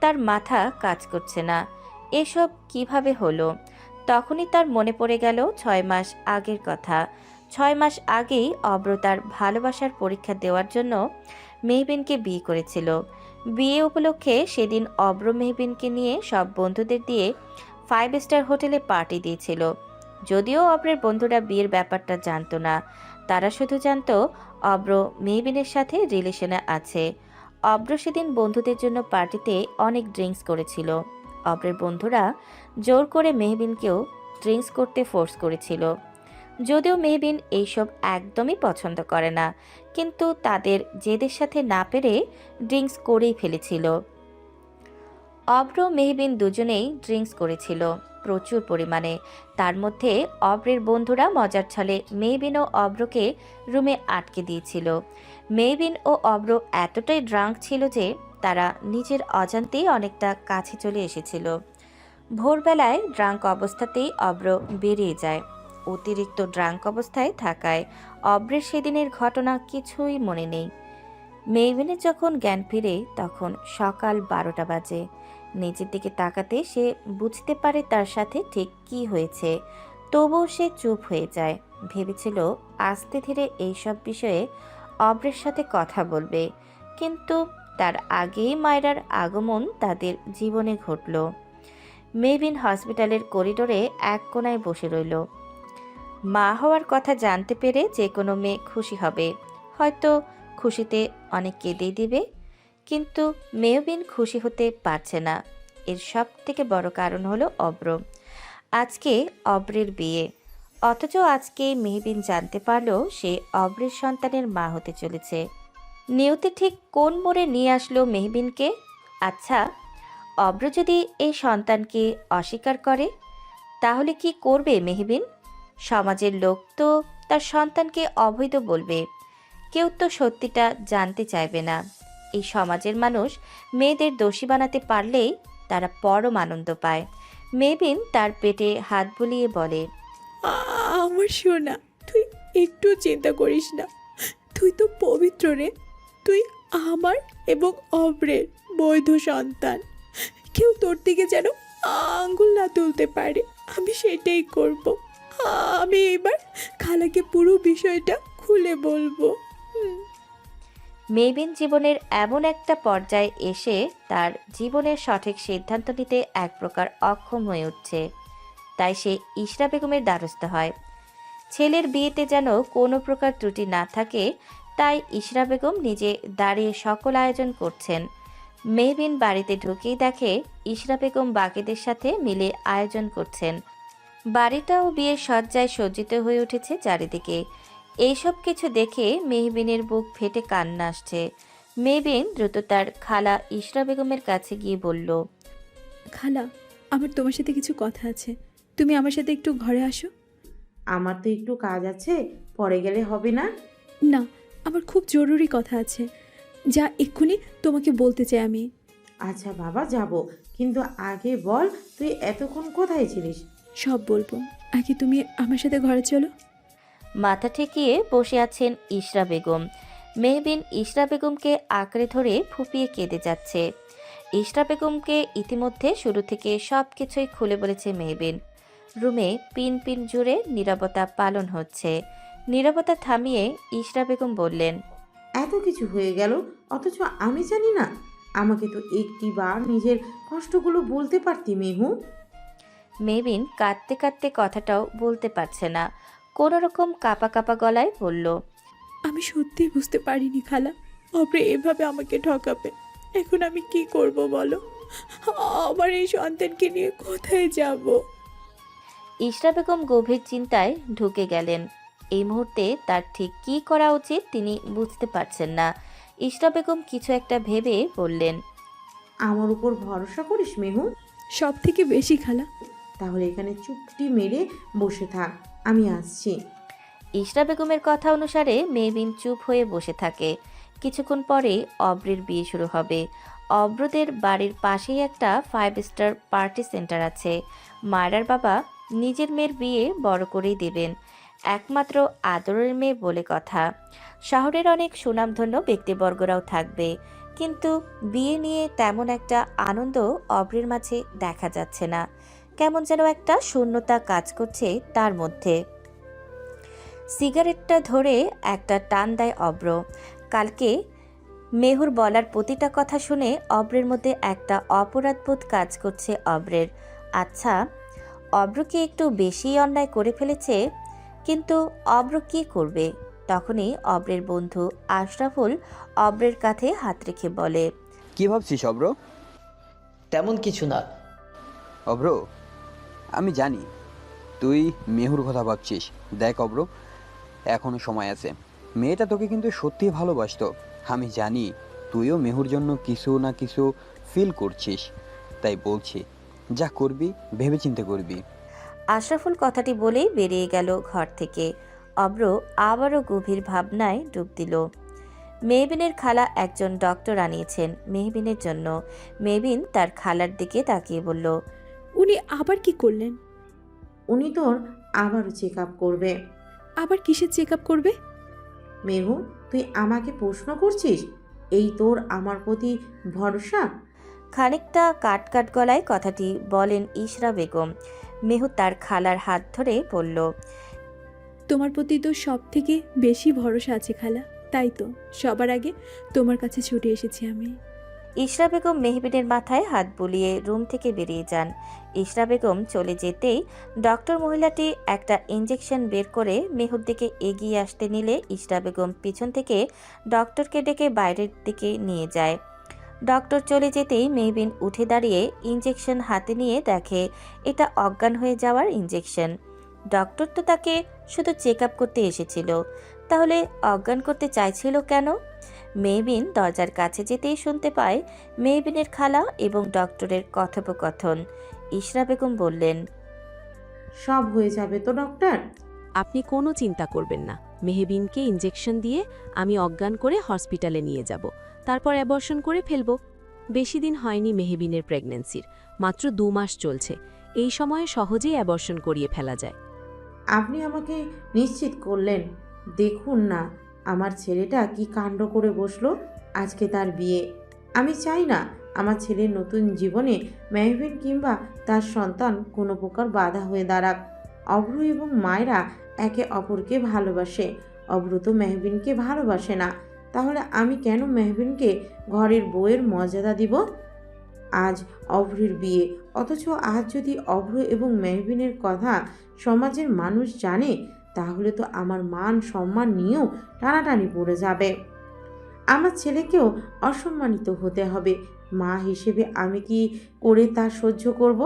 তার মাথা কাজ করছে না, এসব কিভাবে হলো। তখনই তার মনে পড়ে গেল 6 মাস আগের কথা। 6 মাস আগেই অব্র তার ভালোবাসার পরীক্ষা দেওয়ার জন্য মেহবিনকে বিয়ে করেছিল। বিয়ে উপলক্ষে সেদিন অব্র মেহবিনকে নিয়ে সব বন্ধুদের দিয়ে 5 স্টার হোটেলে পার্টি দিয়েছিল। যদিও অব্রের বন্ধুরা বিয়ের ব্যাপারটা জানতো না, তারা শুধু জানতো অব্র মেহবিনের সাথে রিলেশনে আছে। অব্র সেদিন বন্ধুদের জন্য পার্টিতে অনেক ড্রিঙ্কস করেছিল। অব্রের বন্ধুরা জোর করে মেহবিনকেও ড্রিঙ্কস করতে ফোর্স করেছিল। যদিও মেহবিন এইসব একদমই পছন্দ করে না, কিন্তু তাদের জেদের সাথে না পেরে ড্রিঙ্কস করেই ফেলেছিল। অব্র মেহবিন দুজনেই ড্রিঙ্কস করেছিল প্রচুর পরিমাণে। তার মধ্যে অব্রের বন্ধুরা মজার ছলে মেহবিন ও অব্রকে রুমে আটকে দিয়েছিল। মেহবিন ও অব্র এতটাই ড্রাঙ্ক ছিল যে তারা নিজের অজান্তেই অনেকটা কাছে চলে এসেছিল। ভোরবেলায় ড্রাঙ্ক অবস্থাতেই অব্র বেরিয়ে যায়। অতিরিক্ত ড্রাঙ্ক অবস্থায় থাকায় অব্রের সেদিনের ঘটনা কিছুই মনে নেই। মেহবিনের যখন জ্ঞান ফিরে তখন সকাল 12টা বাজে। নিজের দিকে তাকাতে সে বুঝতে পারে তার সাথে ঠিক কী হয়েছে, তবুও সে চুপ হয়ে যায়। ভেবেছিল আস্তে ধীরে এইসব বিষয়ে অব্রের সাথে কথা বলবে, কিন্তু তার আগেই মায়রার আগমন তাদের জীবনে ঘটল। মেহবিন হসপিটালের করিডোরে এক কোণায় বসে রইল। মা হওয়ার কথা জানতে পেরে যে কোনো মেয়ে খুশি হবে, হয়তো খুশিতে অনেক কেঁদেই দিবে, কিন্তু মেহবিন খুশি হতে পারছে না। এর সব থেকে বড় কারণ হলো অব্র। আজকে অব্রের বিয়ে, অথচ আজকে মেহবিন জানতে পারল সে অব্রের সন্তানের মা হতে চলেছে। নিয়তি ঠিক কোন মোড়ে নিয়ে আসলো মেহবিনকে? আচ্ছা, অব্র যদি এই সন্তানকে অস্বীকার করে তাহলে কি করবে মেহবিন? সমাজের লোক তো তার সন্তানকে অবৈধ বলবে, কেউ তো সত্যিটা জানতে চাইবে না। এই সমাজের মানুষ মেয়েদের দোষী বানাতে পারলেই তারা পরম আনন্দ পায়। মেহবিন তার পেটে হাত বুলিয়ে বলে, আমার সোনা, তুই একটু চিন্তা করিস না, তুই তো পবিত্র রে। তুই আমার এবং অব্রের বৈধ সন্তান। কেউ তোর দিকে যেন আঙ্গুল না তুলতে পারে, আমি সেটাই করব। আমি এবার খালাকে পুরো বিষয়টা খুলে বলবো। মেহবিন জীবনের এমন একটা পর্যায়ে এসে তার জীবনের সঠিক সিদ্ধান্ত নিতে এক প্রকার অক্ষম হয়ে উঠছে। তাই সে ইশরা বেগমের দ্বারস্থ হয়। ছেলের বিয়েতে যেন কোনো প্রকার ত্রুটি না থাকে, তাই ইশরা বেগম নিজে দাঁড়িয়ে সকল আয়োজন করছেন। মেহবিন বাড়িতে ঢুকেই দেখে ইশরা বেগম বাকিদের সাথে মিলে আয়োজন করছেন। বাড়িটাও বিয়ের সজ্জায় সজ্জিত হয়ে উঠেছে চারিদিকে। এইসব কিছু দেখে মেহবিনের বুক ফেটে কান্না আসছে। মেহবিন দ্রুত তার খালা ইশরা বেগমের কাছে গিয়ে বলল, খালা, আমার তোমার সাথে কিছু কথা আছে, তুমি আমার সাথে একটু ঘরে আসো। আমার তো একটু কাজ আছে, পরে গেলে হবে না? না, আমার খুব জরুরি কথা আছে, যা এক্ষুনি তোমাকে বলতে চাই আমি। আচ্ছা বাবা, যাব, কিন্তু আগে বল তুই এতক্ষণ কোথায় ছিলিস? সব বলবো, আগে তুমি আমার সাথে ঘরে চলো। মাথা ঠেকিয়ে বসে আছেন ইশরা বেগম। মেহবিন ইশরা বেগমকে আঁকড়ে ধরে ফুঁপিয়ে কেঁদে যাচ্ছে। ইশরা বেগমকে ইতিমধ্যে শুরু থেকে সব কিছুই খুলে বলেছে মেহবিন। রুমে পিন পিন জুড়ে নীরবতা পালন হচ্ছে। নীরবতা থামিয়ে ইশরা বেগম বললেন, এত কিছু হয়ে গেল অথচ আমি জানি না? আমাকে তো একটিবার নিজের কষ্টগুলো বলতে পারতি মেহু। মেহবিন কাঁদতে কাঁদতে কথাটাও বলতে পারছে না, কোনো রকম কাঁপা কাঁপা গলায় বলল, আমি সত্যিই বুঝতে পারিনি খালা, অপরে এভাবে আমাকে ঠকাবে। এখন আমি কি করব বলো? আমার এই সন্তানকে নিয়ে কোথায় যাব? ইশরা বেগম গভীর চিন্তায় ঢুকে গেলেন। এই মুহূর্তে তার ঠিক কী করা উচিত তিনি বুঝতে পারছেন না। ইশরা বেগম কিছু একটা ভেবে বললেন, আমার উপর ভরসা করিস মেহু? সব থেকে বেশি খালা। তাহলে এখানে চুপটি মেরে বসে থাক, আমি আসছি। ইশরা বেগমের কথা অনুসারে মেহবিন চুপ হয়ে বসে থাকে। কিছুক্ষণ পরে অব্রের বিয়ে শুরু হবে। অব্রদের বাড়ির পাশেই একটা 5 স্টার পার্টি সেন্টার আছে। মায়রার বাবা নিজের মেয়ের বিয়ে বড় করেই দেবেন, একমাত্র আদরের মেয়ে বলে কথা। শহরের অনেক সুনামধন্য ব্যক্তিবর্গরাও থাকবে, কিন্তু বিয়ে নিয়ে তেমন একটা আনন্দ অব্রের মাঝে দেখা যাচ্ছে না। কেমন যেন একটা শূন্যতা কাজ করছে তার মধ্যে। সিগারেটটা ধরে একটা টান দেয় অব্র। কালকে মেহুর বলার প্রতিটা কথা শুনে অব্রের মধ্যে একটা অপরাধবোধ কাজ করছে অব্রের। আচ্ছা, অব্র কি একটু বেশি অন্যায় করে ফেলেছে? কিন্তু অব্র কি করবে? তখনই অব্রের বন্ধু আশরাফুল অব্রের কাঁধে হাত রেখে বলে, কি ভাবছিস অব্র? তেমন কিছু না। অব্র, আমি জানি তুই মেহুর কথা ভাবছিস। দেখ অব্র, এখনো সময় আছে। মেয়েটা তোকে কিন্তু সত্যিই ভালোবাসতো। আমি জানি তুইও মেহুর জন্য কিছু না কিছু ফিল করছিস। তাই বলছি, যা করবি ভেবেচিন্তে করবি। আশরাফুল কথাটি বলেই বেরিয়ে গেল ঘর থেকে। অব্র আবারও গভীর ভাবনায় ডুব দিল। মেহবিনের খালা একজন ডক্টর আনিয়েছেন মেহবিনের জন্য। মেহবিন তার খালার দিকে তাকিয়ে বলল, উনি আবার কি করলেন? উনি তোর আবারও চেক আপ করবে। আবার কিসের চেক আপ করবে? মেহু, তুই আমাকে প্রশ্ন করছিস? এই তোর আমার প্রতি ভরসা? খানিকটা কাট গলায় কথাটি বলেন ইশরা বেগম। মেহু তার খালার হাত ধরে বলল, তোমার প্রতি তো সব থেকে বেশি ভরসা আছে খালা, তাই তো সবার আগে তোমার কাছে ছুটে এসেছি আমি। ইশরা বেগম মেহবিনের মাথায় হাত বুলিয়ে রুম থেকে বেরিয়ে যান। ইশরা বেগম চলে যেতেই ডক্টর মহিলাটি একটা ইঞ্জেকশন বের করে মেহুর দিকে এগিয়ে আসতে নিলে ইশরা বেগম পিছন থেকে ডক্টরকে ডেকে বাইরের দিকে নিয়ে যায়। ডক্টর চলে যেতেই মেহবিন উঠে দাঁড়িয়ে ইঞ্জেকশন হাতে নিয়ে দেখে এটা অজ্ঞান হয়ে যাওয়ার ইঞ্জেকশন। ডক্টর তো তাকে শুধু চেক আপ করতে এসেছিল, তাহলে অজ্ঞান করতে চাইছিল কেন? মেহবিন দরজার কাছে যেতেই শুনতে পায় মেহবিনের খালা এবং ডক্টরের কথোপকথন। ইশরা বেগম বললেন, সব হয়ে যাবে তো ডক্টর? আপনি কোনো চিন্তা করবেন না। মেহবিনকে ইঞ্জেকশন দিয়ে আমি অজ্ঞান করে হসপিটালে নিয়ে যাব, তারপর অ্যাবর্শন করে ফেলব। বেশি দিন হয়নি মেহবিনের প্রেগন্যান্সির, মাত্র 2 মাস চলছে। এই সময়ে সহজেই অ্যাবর্শন করিয়ে ফেলা যায়। আপনি আমাকে নিশ্চিত করলেন। দেখুন না আমার ছেলেটা কি কাণ্ড করে বসলো। আজকে তার বিয়ে। আমি চাই না আমার ছেলের নতুন জীবনে মেহবিন কিংবা তার সন্তান কোনো প্রকার বাধা হয়ে দাঁড়াক। অভ্র এবং মায়েরা একে অপরকে ভালোবাসে। অভ্র তো মেহবিনকে ভালোবাসে না, তাহলে আমি কেন মেহবিনকে ঘরের বউয়ের মর্যাদা দিব? আজ অভ্রের বিয়ে, অথচ আজ যদি অভ্র এবং মেহবিনের কথা সমাজের মানুষ জানে, তাহলে তো আমার মান সম্মান নিয়েও টানাটানি পড়ে যাবে। আমার ছেলেকেও অসম্মানিত হতে হবে। মা হিসেবে আমি কি করে তা সহ্য করব?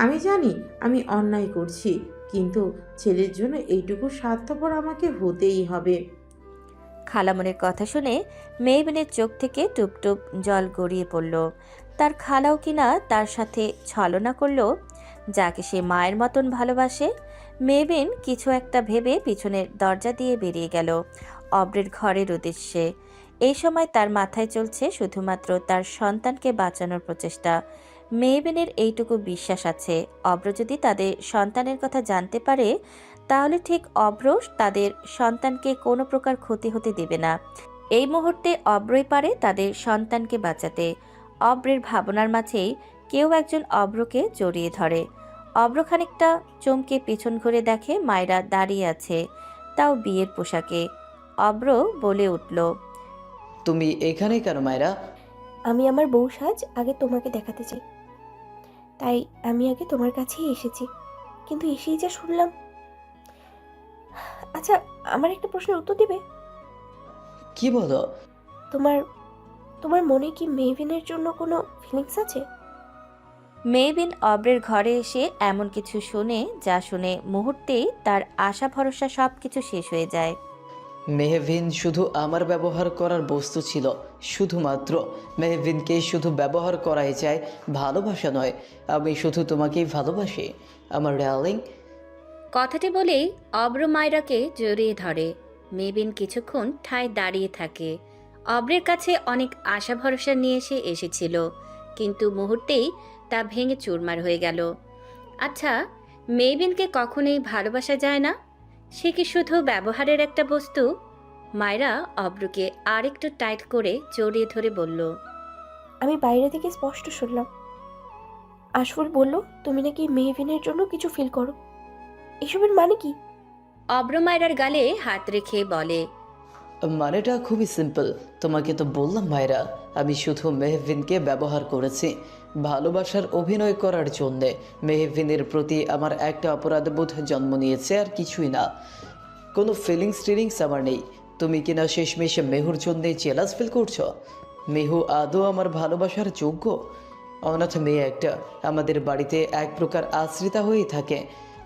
আমি জানি আমি অন্যায় করছি, কিন্তু ছেলের জন্য এইটুকু স্বার্থপর আমাকে হতেই হবে। খালামনের কথা শুনে মেহবিনের চোখ থেকে টুপটুপ জল গড়িয়ে পড়ল। তার খালাও কিনা তার সাথে ছলনা করল, যাকে সে মায়ের মতন ভালোবাসে। মেহবিন কিছু একটা ভেবে পিছনের দরজা দিয়ে বেরিয়ে গেল অব্রের ঘরের উদ্দেশ্যে। এই সময় তার মাথায় চলছে শুধুমাত্র তার সন্তানকে বাঁচানোর প্রচেষ্টা। মেহবিনের এইটুকু বিশ্বাস আছে, অব্র যদি তাদের সন্তানের কথা জানতে পারে, তাহলে ঠিক অব্র তাদের সন্তানকে কোনো প্রকার ক্ষতি হতে দেবে না। এই মুহূর্তে অব্রই পারে তাদের সন্তানকে বাঁচাতে। অব্রের ভাবনার মাঝেই কেউ একজন অব্রকে জড়িয়ে ধরে। অব্র খানিকটা চমকে পেছন ঘুরে দেখে মায়েরা দাঁড়িয়ে আছে, তাও বিয়ের পোশাকে। অব্র বলে উঠল, তুমি এখানে কেন মায়েরা? আমি আমার বউ সাজ আগে তোমাকে দেখাতে চাই, তাই আমি আগে তোমার কাছেই এসেছি। কিন্তু এসেই যা শুনলাম। আচ্ছা, আমার একটা প্রশ্নের উত্তর দিবে? কি বলো? তোমার তোমার মনে কি মেহবিনের জন্য কোনো ফিলিংস আছে? মেহবিন অব্রের ঘরে এসে এমন কিছু শুনে যা শুনে মুহূর্তেই তার আশা ভরসা সব কিছু শেষ হয়ে যায়। মেহবিন শুধু আমার ব্যবহার করার বস্তু ছিল, শুধুমাত্র মেহবিনকে শুধু ব্যবহার করাই চাই, ভালোবাসা নয়। আমি শুধু তোমাকেই ভালোবাসি আমার ডার্লিং। কথাটি বলেই অব্র মায়রাকে জড়িয়ে ধরে। মেহবিন কিছুক্ষণ ঠায় দাঁড়িয়ে থাকে। অব্রের কাছে অনেক আশা ভরসা নিয়ে সে এসেছিল, কিন্তু মুহূর্তেই তা ভেঙে চুরমার হয়ে গেল। আচ্ছা, মেহবিনকে কখনোই ভালোবাসা যায় না? সে কি শুধু ব্যবহারের একটা বস্তু? মায়রা অব্রকে আরেকটু টাইট করে জড়িয়ে ধরে বলল, আমি বাইরে থেকে স্পষ্ট শুনলাম। আশফুল বলল তুমি নাকি মেহবিনের জন্য কিছু ফিল করো। এসবের মানে কি? অব্র মায়রার গালে হাত রেখে বলে, মানেটা খুবই সিম্পল। তোমাকে তো বললাম মায়েরা, আমি শুধু মেহবিনকে ব্যবহার করেছি ভালোবাসার অভিনয় করার জন্যে। মেহবিনের প্রতি আমার একটা অপরাধবোধ জন্ম নিয়েছে, আর কিছুই না। কোনো ফিলিংস আমার নেই। তুমি কিনা শেষমেশে মেহুর জন্যে জেলাস ফিল করছো? মেহু আদৌ আমার ভালোবাসার যোগ্য? অনাথ মেয়ে একটা, আমাদের বাড়িতে এক প্রকার আশ্রিতা হয়েই থাকে।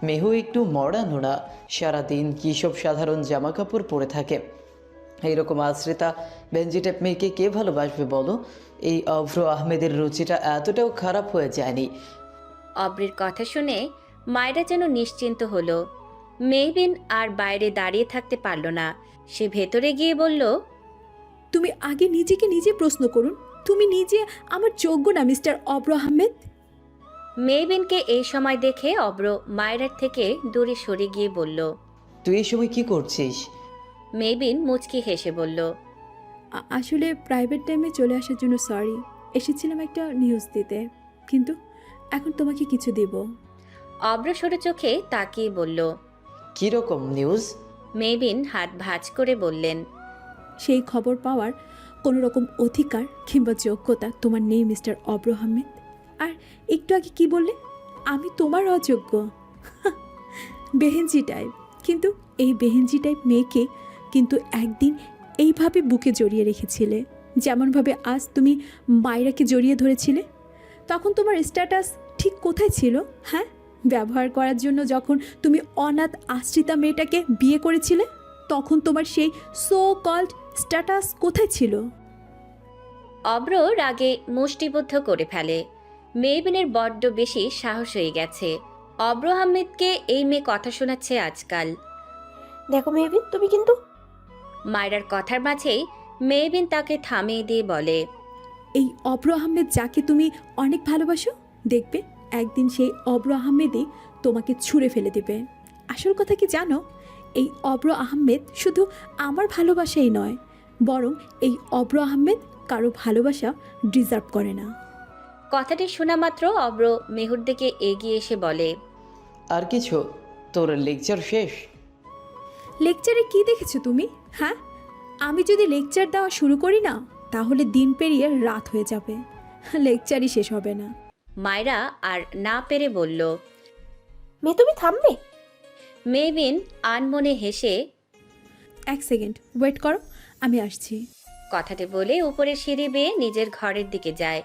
মেহু একটু মডার্নও না, সারাদিন কী সব সাধারণ জামা কাপড় পরে থাকে। এইরকম আশ্রিতা বেঞ্জি টাইপ মেয়েকে কে ভালোবাসবে বলো? এই অভ্র আহমেদের রুচিটা এতটাও খারাপ হয়ে যায়নি। অব্রের কথা শুনে মায়েরা যেন নিশ্চিন্ত হলো। মেহবিন আর বাইরে দাঁড়িয়ে থাকতে পারল না। সে ভেতরে গিয়ে বলল, তুমি আগে নিজেকে নিজে প্রশ্ন করুন, তুমি নিজে আমার যোগ্য না মিস্টার অব্র আহমেদ? মেহবিনকে এই সময় দেখে অব্র মায়েরার থেকে দূরে সরে গিয়ে বলল। তুই এই সময় কি করছিস? মেহবিন মুচকি হেসে বলল, আসলে প্রাইভেট টাইমে চলে আসার জন্য সরি, এসেছিলাম একটা নিউজ দিতে, কিন্তু এখন তোমাকে কিছু দেব। অব্র সরু চোখে তাকিয়ে বলল। কীরকম নিউজ? মেহবিন হাত ভাঁজ করে বললেন, সেই খবর পাওয়ার কোনো রকম অধিকার কিংবা যোগ্যতা তোমার নেই মিস্টার অব্র আহমেদ। আর একটু আগে কি বললে? আমি তোমার অযোগ্য। বেহেঞ্জি টাইপ। কিন্তু এই বেহেঞ্জি টাইপ মেয়েকে কিন্তু একদিন এইভাবে বুকে জড়িয়ে রেখেছিলে, যেমনভাবে আজ তুমি মায়রাকে জড়িয়ে ধরেছিলে। তখন তোমার স্ট্যাটাস ঠিক কোথায় ছিল? হ্যাঁ, ব্যবহার করার জন্য যখন তুমি অনাথ আশ্রিতা মেয়েটাকে বিয়ে করেছিলে, তখন তোমার সেই সো কল্ড স্ট্যাটাস কোথায় ছিল? অব্র রাগে মুষ্টিবদ্ধ করে ফেলে। মেহবিনের বড্ড বেশি সাহস হয়ে গেছে। অব্র আহমেদকে এই মেয়ে কথা শোনাচ্ছে আজকাল। দেখো মেহবিন, তুমি কিন্তু। মায়রার কথার মাঝেই মেহবিন তাকে থামিয়ে দিয়ে বলে, এই অব্র আহমেদ যাকে তুমি অনেক ভালোবাসো, দেখবে একদিন সেই অব্র আহমেদই তোমাকে ছুঁড়ে ফেলে দেবে। আসল কথা কি জানো? এই অব্র আহমেদ শুধু আমার ভালোবাসাই নয়, বরং এই অব্র আহমেদ কারো ভালোবাসা ডিজার্ভ করে না। কথাটি শোনা মাত্র অব্র মেহুর দিকে এগিয়ে এসে বলে, আর কিছু? তোর লেকচার শেষ? লেকচারে কি দেখেছো তুমি? হ্যাঁ, আমি যদি লেকচার দেওয়া শুরু করি না, তাহলে দিন পেরিয়ে রাত হয়ে যাবে, লেকচারই শেষ হবে না। মায়রা আর না পেরে বলল। মেয়ে তুমি থামবে? মেহবিন আনমনে হেসে, এক সেকেন্ড ওয়েট করো, আমি আসছি। কথাটি বলে উপরে সিঁড়ি বেয়ে নিজের ঘরের দিকে যায়।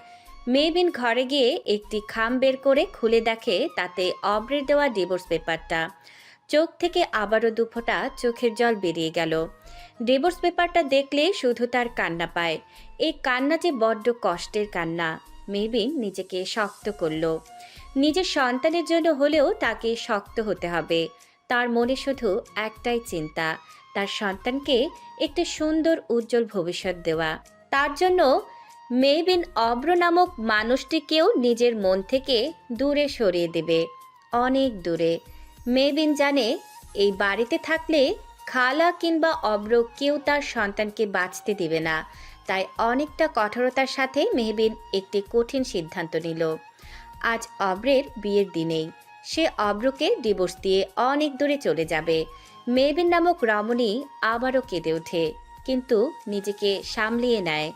মেহবিন ঘরে গিয়ে একটি খাম বের করে খুলে দেখে তাতে অব্রের দেওয়া ডিভোর্স পেপারটা। চোখ থেকে আবারও দুফোঁটা চোখের জল বেরিয়ে গেল। ডিভোর্স পেপারটা দেখলে শুধু তার কান্না পায়। এই কান্না যে বড্ড কষ্টের কান্না। মেহবিন নিজেকে শক্ত করল। নিজের সন্তানের জন্য হলেও তাকে শক্ত হতে হবে। তার মনে শুধু একটাই চিন্তা, তার সন্তানকে একটি সুন্দর উজ্জ্বল ভবিষ্যৎ দেওয়া। তার জন্য মেহবিন অব্র নামক মানুষটিকেও নিজের মন থেকে দূরে সরিয়ে দেবে, অনেক দূরে। মেহবিন জানে এই বাড়িতে থাকলে খালা কিংবা অব্র কেউ তার সন্তানকে বাঁচতে দিবে না। তাই অনেকটা কঠোরতার সাথে মেহবিন একটি কঠিন সিদ্ধান্ত নিল। আজ অব্রের বিয়ের দিনেই সে অব্রকে ডিভোর্স দিয়ে অনেক দূরে চলে যাবে। মেহবিন নামক রমণী আবারও কেঁদে ওঠে, কিন্তু নিজেকে সামলিয়ে নেয়।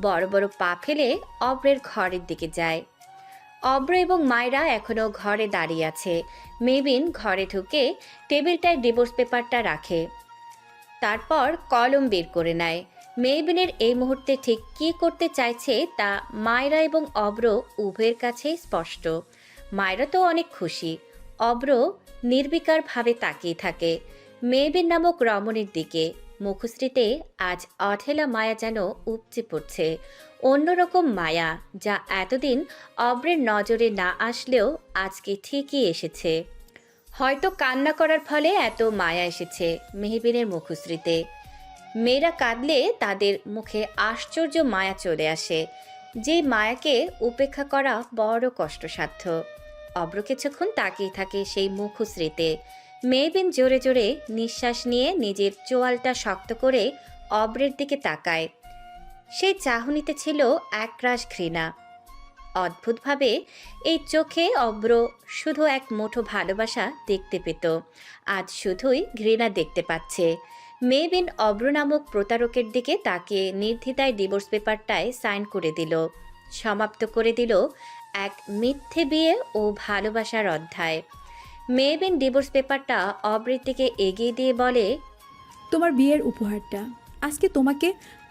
বড় বড় পা ফেলে অব্রের ঘরের দিকে যায়। অব্র এবং মায়রা এখনও ঘরে দাঁড়িয়ে আছে। মেহবিন ঘরে ঢুকে টেবিলটায় ডিভোর্স পেপারটা রাখে, তারপর কলম বের করে নেয়। মেহবিনের এই মুহূর্তে ঠিক কী করতে চাইছে তা মায়রা এবং অব্র উভয়ের কাছে স্পষ্ট। মায়রা তো অনেক খুশি, অব্র নির্বিকারভাবে তাকিয়ে থাকে মেহবিন নামক রমণীর দিকে। মুখশ্রীতে আজ অঢেলা মায়া যেন উপচে পড়ছে, অন্যরকম মায়া যা এতদিন অব্রের নজরে না আসলেও আজকে ঠিকই এসেছে। হয়তো কান্না করার ফলে এত মায়া এসেছে মেহবিনের মুখশ্রীতে। মেয়েরা কাঁদলে তাদের মুখে আশ্চর্য মায়া চলে আসে, যে মায়াকে উপেক্ষা করা বড় কষ্টসাধ্য। অব্র কিছুক্ষণ তাকিয়ে থাকে সেই মুখশ্রীতে। মেহবিন জোরে জোরে নিঃশ্বাস নিয়ে নিজের চোয়ালটা শক্ত করে অব্রের দিকে তাকায়। সেই চাহনিতে ছিল একরাশ ঘৃণা। অদ্ভুতভাবে এই চোখে অব্র শুধু এক মুঠো ভালোবাসা দেখতে পেত, আজ শুধুই ঘৃণা দেখতে পাচ্ছে। মেহবিন অব্র নামক প্রতারকের দিকে তাকিয়ে নির্দ্বিধায় ডিভোর্স পেপারটায় সাইন করে দিল, সমাপ্ত করে দিল এক মিথ্যে বিয়ে ও ভালোবাসার অধ্যায়। মেহবিন ডিভোর্স পেপারটা অব্রের দিকে এগিয়ে দিয়ে বলে, তোমার বিয়ের উপহারটা, আজকে তোমাকে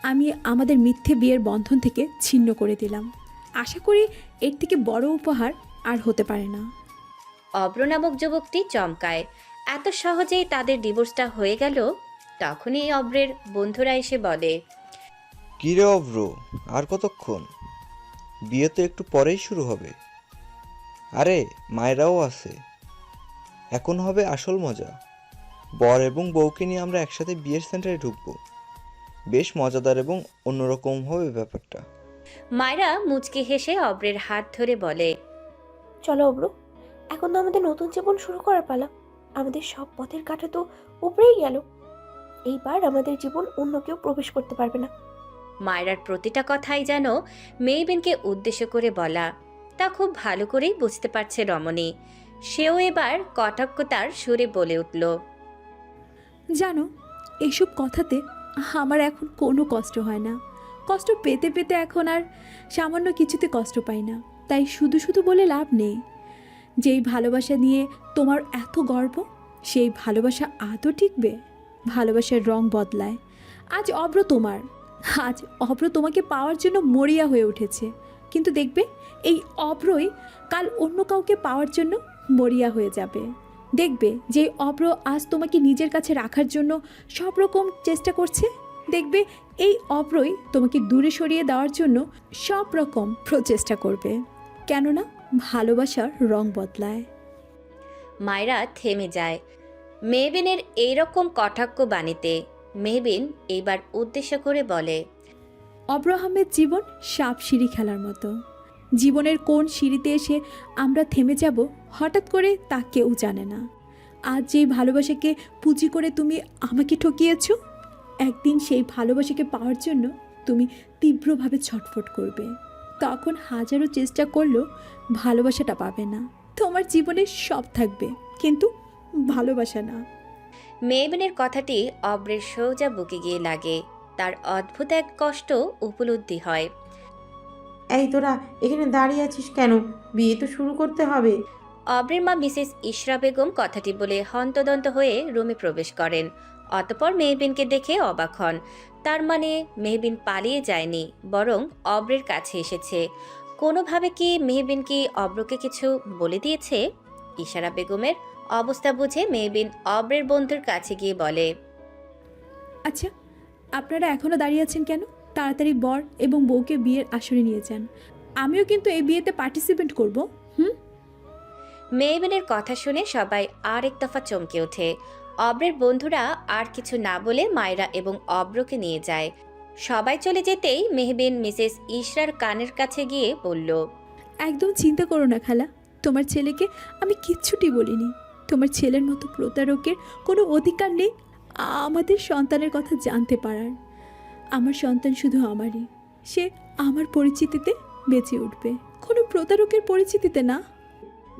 আমি আমাদের মিথ্যে বিয়ের বন্ধন থেকে ছিন্ন করে দিলাম। আশা করি এর থেকে বড় উপহার আর হতে পারে না। অব্র নামক যুবকটি চমকায়। এত সহজেই তাদের ডিভোর্সটা হয়ে গেল। তখনই অব্রের বন্ধুরা এসে বলে, কিরে অব্র, আর কতক্ষণ? বিয়ে তো একটু পরেই শুরু হবে। আরে মায়েরাও আছে, এখন হবে আসল মজা। বর এবং বউকে নিয়ে আমরা একসাথে বিয়ের সেন্টারে ঢুকবো। বেশ মজাদার এবং অন্যরকম হবে ব্যাপারটা। মায়েরা মুচকি হেসে অব্রের হাত ধরে বলে, চলো অব্র, এখন তো আমাদের নতুন জীবন শুরু করার পালা। আমাদের সব পথের কাঁটা তো উপরেই গেল। এইবার আমাদের জীবন অন্য কেউ প্রবেশ করতে পারবে না। মায়রার প্রতিটা কথাই যেন মেহবিনকে উদ্দেশ্য করে বলা। তা খুব ভালো করেই বুঝতে পারছে রমণী। সেও এবার কটাক্ষতার সুরে বলে উঠল, জানো, এইসব কথাতে আমার এখন কোনো কষ্ট হয় না। কষ্ট পেতে পেতে এখন আর সামান্য কিছুতে কষ্ট পাই না। তাই শুধু শুধু বলে লাভ নেই। যেই ভালোবাসা নিয়ে তোমার এত গর্ব, সেই ভালোবাসা আদৌ টিকবে? ভালোবাসার রং বদলায়। আজ অব্র তোমার, আজ অব্র তোমাকে পাওয়ার জন্য মরিয়া হয়ে উঠেছে। কিন্তু দেখবে, এই অব্রই কাল অন্য কাউকে পাওয়ার জন্য মরিয়া হয়ে যাবে। দেখবে যে অব্র আজ তোমাকে নিজের কাছে রাখার জন্য সব রকম চেষ্টা করছে, দেখবে এই অব্রই তোমাকে দূরে সরিয়ে দেওয়ার জন্য সব রকম প্রচেষ্টা করবে। কেননা ভালোবাসার রং বদলায়। মায়রা থেমে যায় মেহবিনের এইরকম কটাক্ষ বাণীতে। মেহবিন এইবার উদ্দেশ্য করে বলে, অব্র আহমেদ জীবন সাপ সিঁড়ি খেলার মতো। জীবনের কোন সিঁড়িতে এসে আমরা থেমে যাব হঠাৎ করে তা কেউ জানে না। আজ যেই ভালোবাসাকে পুঁজি করে তুমি আমাকে ঠকিয়েছ, একদিন সেই ভালোবাসাকে পাওয়ার জন্য তুমি তীব্রভাবে ছটফট করবে। তখন হাজারো চেষ্টা করলেও ভালোবাসাটা পাবে না। তোমার জীবনে সব থাকবে, কিন্তু ভালোবাসা না। মেহবিনের কথাটি অব্রের সোজা বুকে গিয়ে লাগে। তার অদ্ভুত এক কষ্ট উপলব্ধি হয়। এই তোরা এখানে দাঁড়িয়ে আছিস কেন? বিয়ে তো শুরু করতে হবে। অব্রের মা মিসেস ইশরা বেগম কথাটি বলে হন্তদন্ত হয়ে রুমে প্রবেশ করেন। অতঃপর মেহবিনকে দেখে অবাক হন। তার মানে মেহবিন পালিয়ে যায়নি, বরং অব্রের কাছে এসেছে। কোনোভাবে কি মেহবিন কি অব্রকে কিছু বলে দিয়েছে? ইশারা বেগমের অবস্থা বুঝে মেহবিন অব্রের বন্ধুর কাছে গিয়ে বলে, আচ্ছা, আপনারা এখনও দাঁড়িয়ে আছেন কেন? তাড়াতাড়ি বর এবং বউকে বিয়ের আসরে নিয়ে যান। আমিও কিন্তু এই বিয়েতে পার্টিসিপেট করব। মেহবিনের কথা শুনে সবাই আর এক দফা চমকে ওঠে। অব্রের বন্ধুরা আর কিছু না বলে মায়রা এবং অব্রকে নিয়ে যায়। সবাই চলে যেতেই মেহবিন মিসেস ইশরার কানের কাছে গিয়ে বলল, একদম চিন্তা করো না খালা, তোমার ছেলেকে আমি কিচ্ছুটি বলিনি। তোমার ছেলের মতো প্রতারকের কোনো অধিকার নেই আমাদের সন্তানের কথা জানতে পারার। আমার সন্তান শুধু আমারই। সে আমার পরিচিতিতে বেঁচে উঠবে, কোনো প্রতারকের পরিচিতিতে না।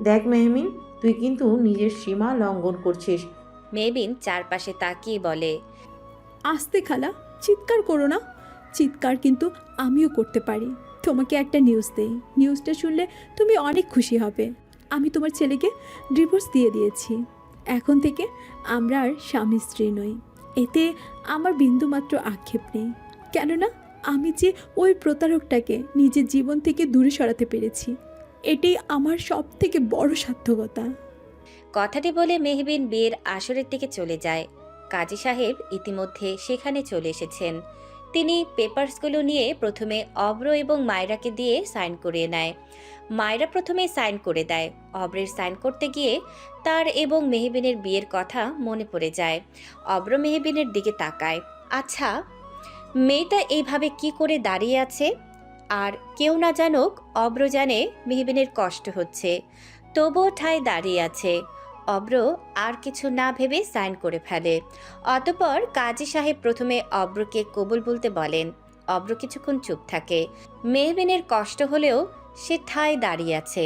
দেখ মেহমিন, তুই কিন্তু নিজের সীমা লঙ্ঘন করছিস। মেহবিন চারপাশে তাকিয়ে বলে, আস্তে খালা, চিৎকার করো না। চিৎকার কিন্তু আমিও করতে পারি। তোমাকে একটা নিউজ দেই, নিউজটা শুনলে তুমি অনেক খুশি হবে। আমি তোমার ছেলেকে ডিভোর্স দিয়ে দিয়েছি। এখন থেকে আমরা আর স্বামী স্ত্রী নই। এতে আমার বিন্দুমাত্র আক্ষেপ নেই, কেননা আমি যে ওই প্রতারকটাকে নিজের জীবন থেকে দূরে সরাতে পেরেছি। এটাই আমার সব থেকে বড় সার্থকতা। কথাটি বলে মেহবিন বিয়ের আসরের দিকে চলে যায়। কাজী সাহেব ইতিমধ্যে সেখানে চলে এসেছেন। তিনি পেপারসগুলো নিয়ে প্রথমে অব্র এবং মায়রাকে দিয়ে সাইন করিয়ে নেয়। মায়রা প্রথমে সাইন করে দেয়। অব্রের সাইন করতে গিয়ে তার এবং মেহবিনের বিয়ের কথা মনে পড়ে যায়। অব্র মেহবিনের দিকে তাকায়। আচ্ছা, মেয়েটা এইভাবে কি করে দাঁড়িয়ে আছে? আর কেউ না জানুক, অব্র জানে মেহবিনের কষ্ট হচ্ছে, তবুও ঠায় দাঁড়িয়ে আছে। অব্র আর কিছু না ভেবে সাইন করে ফেলে। অতঃপর কাজী সাহেব প্রথমে অব্রকে কবুল বলতে বলেন। অব্র কিছুক্ষণ চুপ থাকে। মেহবিনের কষ্ট হলেও সে ঠায় দাঁড়িয়ে আছে।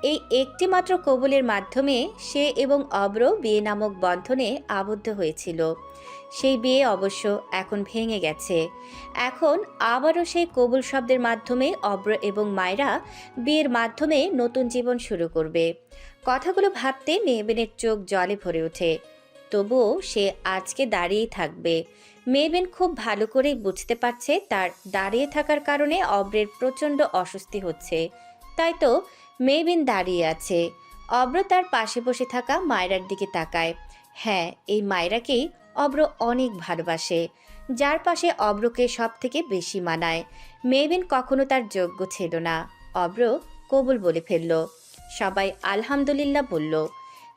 এই একটি মাত্র কবুলের মাধ্যমে সে এবং অব্র বিয়ে নামক বন্ধনে আবদ্ধ হয়েছিল। সেই বিয়ে অবশ্য এখন ভেঙে গেছে। এখন আবারও সেই কবুল শব্দের মাধ্যমে অব্র এবং মায়রা বিয়ের মাধ্যমে নতুন জীবন শুরু করবে। কথাগুলো ভাবতে মেহবিনের চোখ জলে ভরে ওঠে। তবুও সে আজকে দাঁড়িয়েই থাকবে। মেহবিন খুব ভালো করেই বুঝতে পারছে তার দাঁড়িয়ে থাকার কারণে অব্রের প্রচণ্ড অস্বস্তি হচ্ছে। তাই তো মেহবিন দাঁড়িয়ে আছে। অব্র তার পাশে বসে থাকা মায়রার দিকে তাকায়। হ্যাঁ, এই মায়রাকেই অব্র অনেক ভালোবাসে, যার পাশে অব্রকে সব থেকে বেশি মানায়। মেহবিন কখনো তার যোগ্য ছিল না। অব্র কবুল বলে ফেলল। সবাই আলহামদুলিল্লাহ বলল।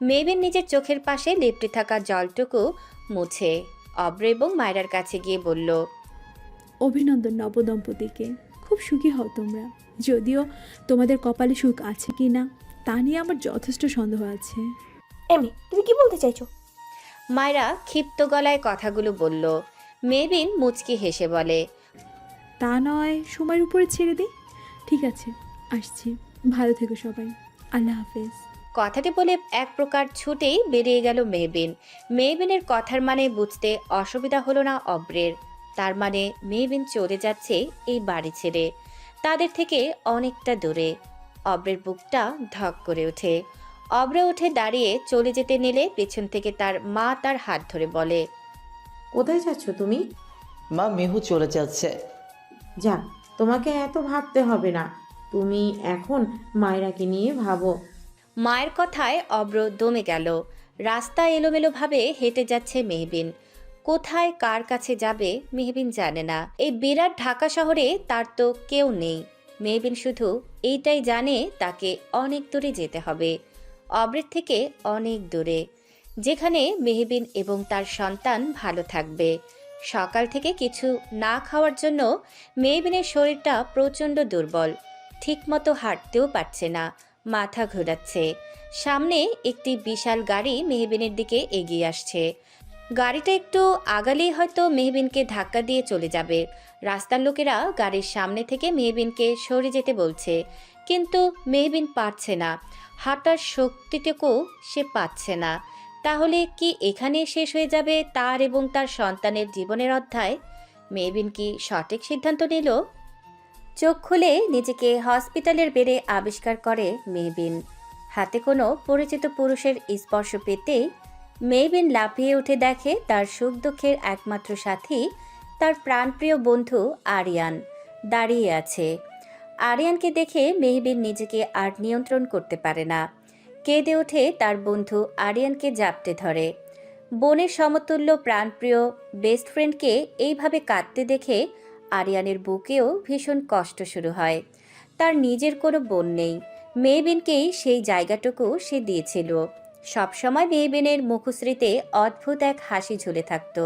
মেহবিন নিজের চোখের পাশে লেপ্টে থাকা জলটুকু মুছে অব্র এবং মায়রার কাছে গিয়ে বলল, অভিনন্দন নবদম্পতিকে, খুব সুখী হও তোমরা। যদিও তোমাদের কপালে সুখ আছে কি না তা নিয়ে আমার যথেষ্ট সন্দেহ আছে। এমি, তুমি কি বলতে চাইছো? মায়রা ক্ষিপ্ত গলায় কথাগুলো বলল। মেহবিন মুচকি হেসে বলে, তা নয় সময়ের উপরে ছেড়ে দিই। ঠিক আছে, আসছি। ভালো থেকো সবাই। আল্লাহ হাফেজ। কথাটি বলে এক প্রকার ছুটেই বেরিয়ে গেল মেহবিন। মেহবিনের কথার মানে বুঝতে অসুবিধা হলো না অব্রের। তার মানে মেহবিন চলে যাচ্ছে এই বাড়ি ছেড়ে, তাদের থেকে অনেকটা দূরে। অব্রের বুকটা ধক করে ওঠে। অব্র উঠে দাঁড়িয়ে চলে যেতে নিলে পেছন থেকে তার মা তার হাত ধরে বলে, কোথায় যাচ্ছ তুমি? মা, মেহু চলে যাচ্ছে। যা, তোমাকে এত ভাবতে হবে না। তুমি এখন মায়রাকে নিয়ে ভাবো। মায়ের কথায় অব্র দমে গেল। রাস্তা এলোমেলোভাবে হেঁটে যাচ্ছে মেহবিন। কোথায় কার কাছে যাবে মেহবিন জানে না। এই বিরাট ঢাকা শহরে তার তো কেউ নেই। মেহবিন শুধু এইটাই জানে তাকে অনেক দূরে যেতে হবে, অব্রের থেকে অনেক দূরে, যেখানে মেহবিন এবং তার সন্তান ভালো থাকবে। সকাল থেকে কিছু না খাওয়ার জন্য মেহবিনের শরীরটা প্রচণ্ড দুর্বল, ঠিকমতো হাঁটতেও পারছে না, মাথা ঘোরাচ্ছে। সামনে একটি বিশাল গাড়ি মেহবিনের দিকে এগিয়ে আসছে। গাড়িটা একটু আগালেই হয়তো মেহবিনকে ধাক্কা দিয়ে চলে যাবে। রাস্তার লোকেরা গাড়ির সামনে থেকে মেহবিনকে সরে যেতে বলছে, কিন্তু মেহবিন পারছে না, হাঁটার শক্তিটুকু সে পাচ্ছে না। তাহলে কি এখানে শেষ হয়ে যাবে তার এবং তার সন্তানের জীবনের অধ্যায়? মেহবিন কি সঠিক সিদ্ধান্ত নিল? চোখ খুলে নিজেকে হসপিটালের বেডে আবিষ্কার করে মেহবিন। হাতে কোনো পরিচিত পুরুষের স্পর্শ পেতেই মেহবিন লাফিয়ে উঠে দেখে তার সুখ দুঃখের একমাত্র সাথী, তার প্রাণপ্রিয় বন্ধু আরিয়ান দাঁড়িয়ে আছে। আরিয়ানকে দেখে মেহবিন নিজেকে আর নিয়ন্ত্রণ করতে পারে না। কেঁদে ওঠে তার বন্ধু আরিয়ানকে জাপটে ধরে। বোনের সমতুল্য প্রাণপ্রিয় বেস্ট ফ্রেন্ডকে এইভাবে কাঁদতে দেখে আরিয়ানের বুকেও ভীষণ কষ্ট শুরু হয়। তার নিজের কোনো বোন নেই, মেহবিনকেই সেই জায়গাটুকু সে দিয়েছিল। সবসময় মেহবিনের মুখশ্রীতে অদ্ভুত এক হাসি ঝুলে থাকত।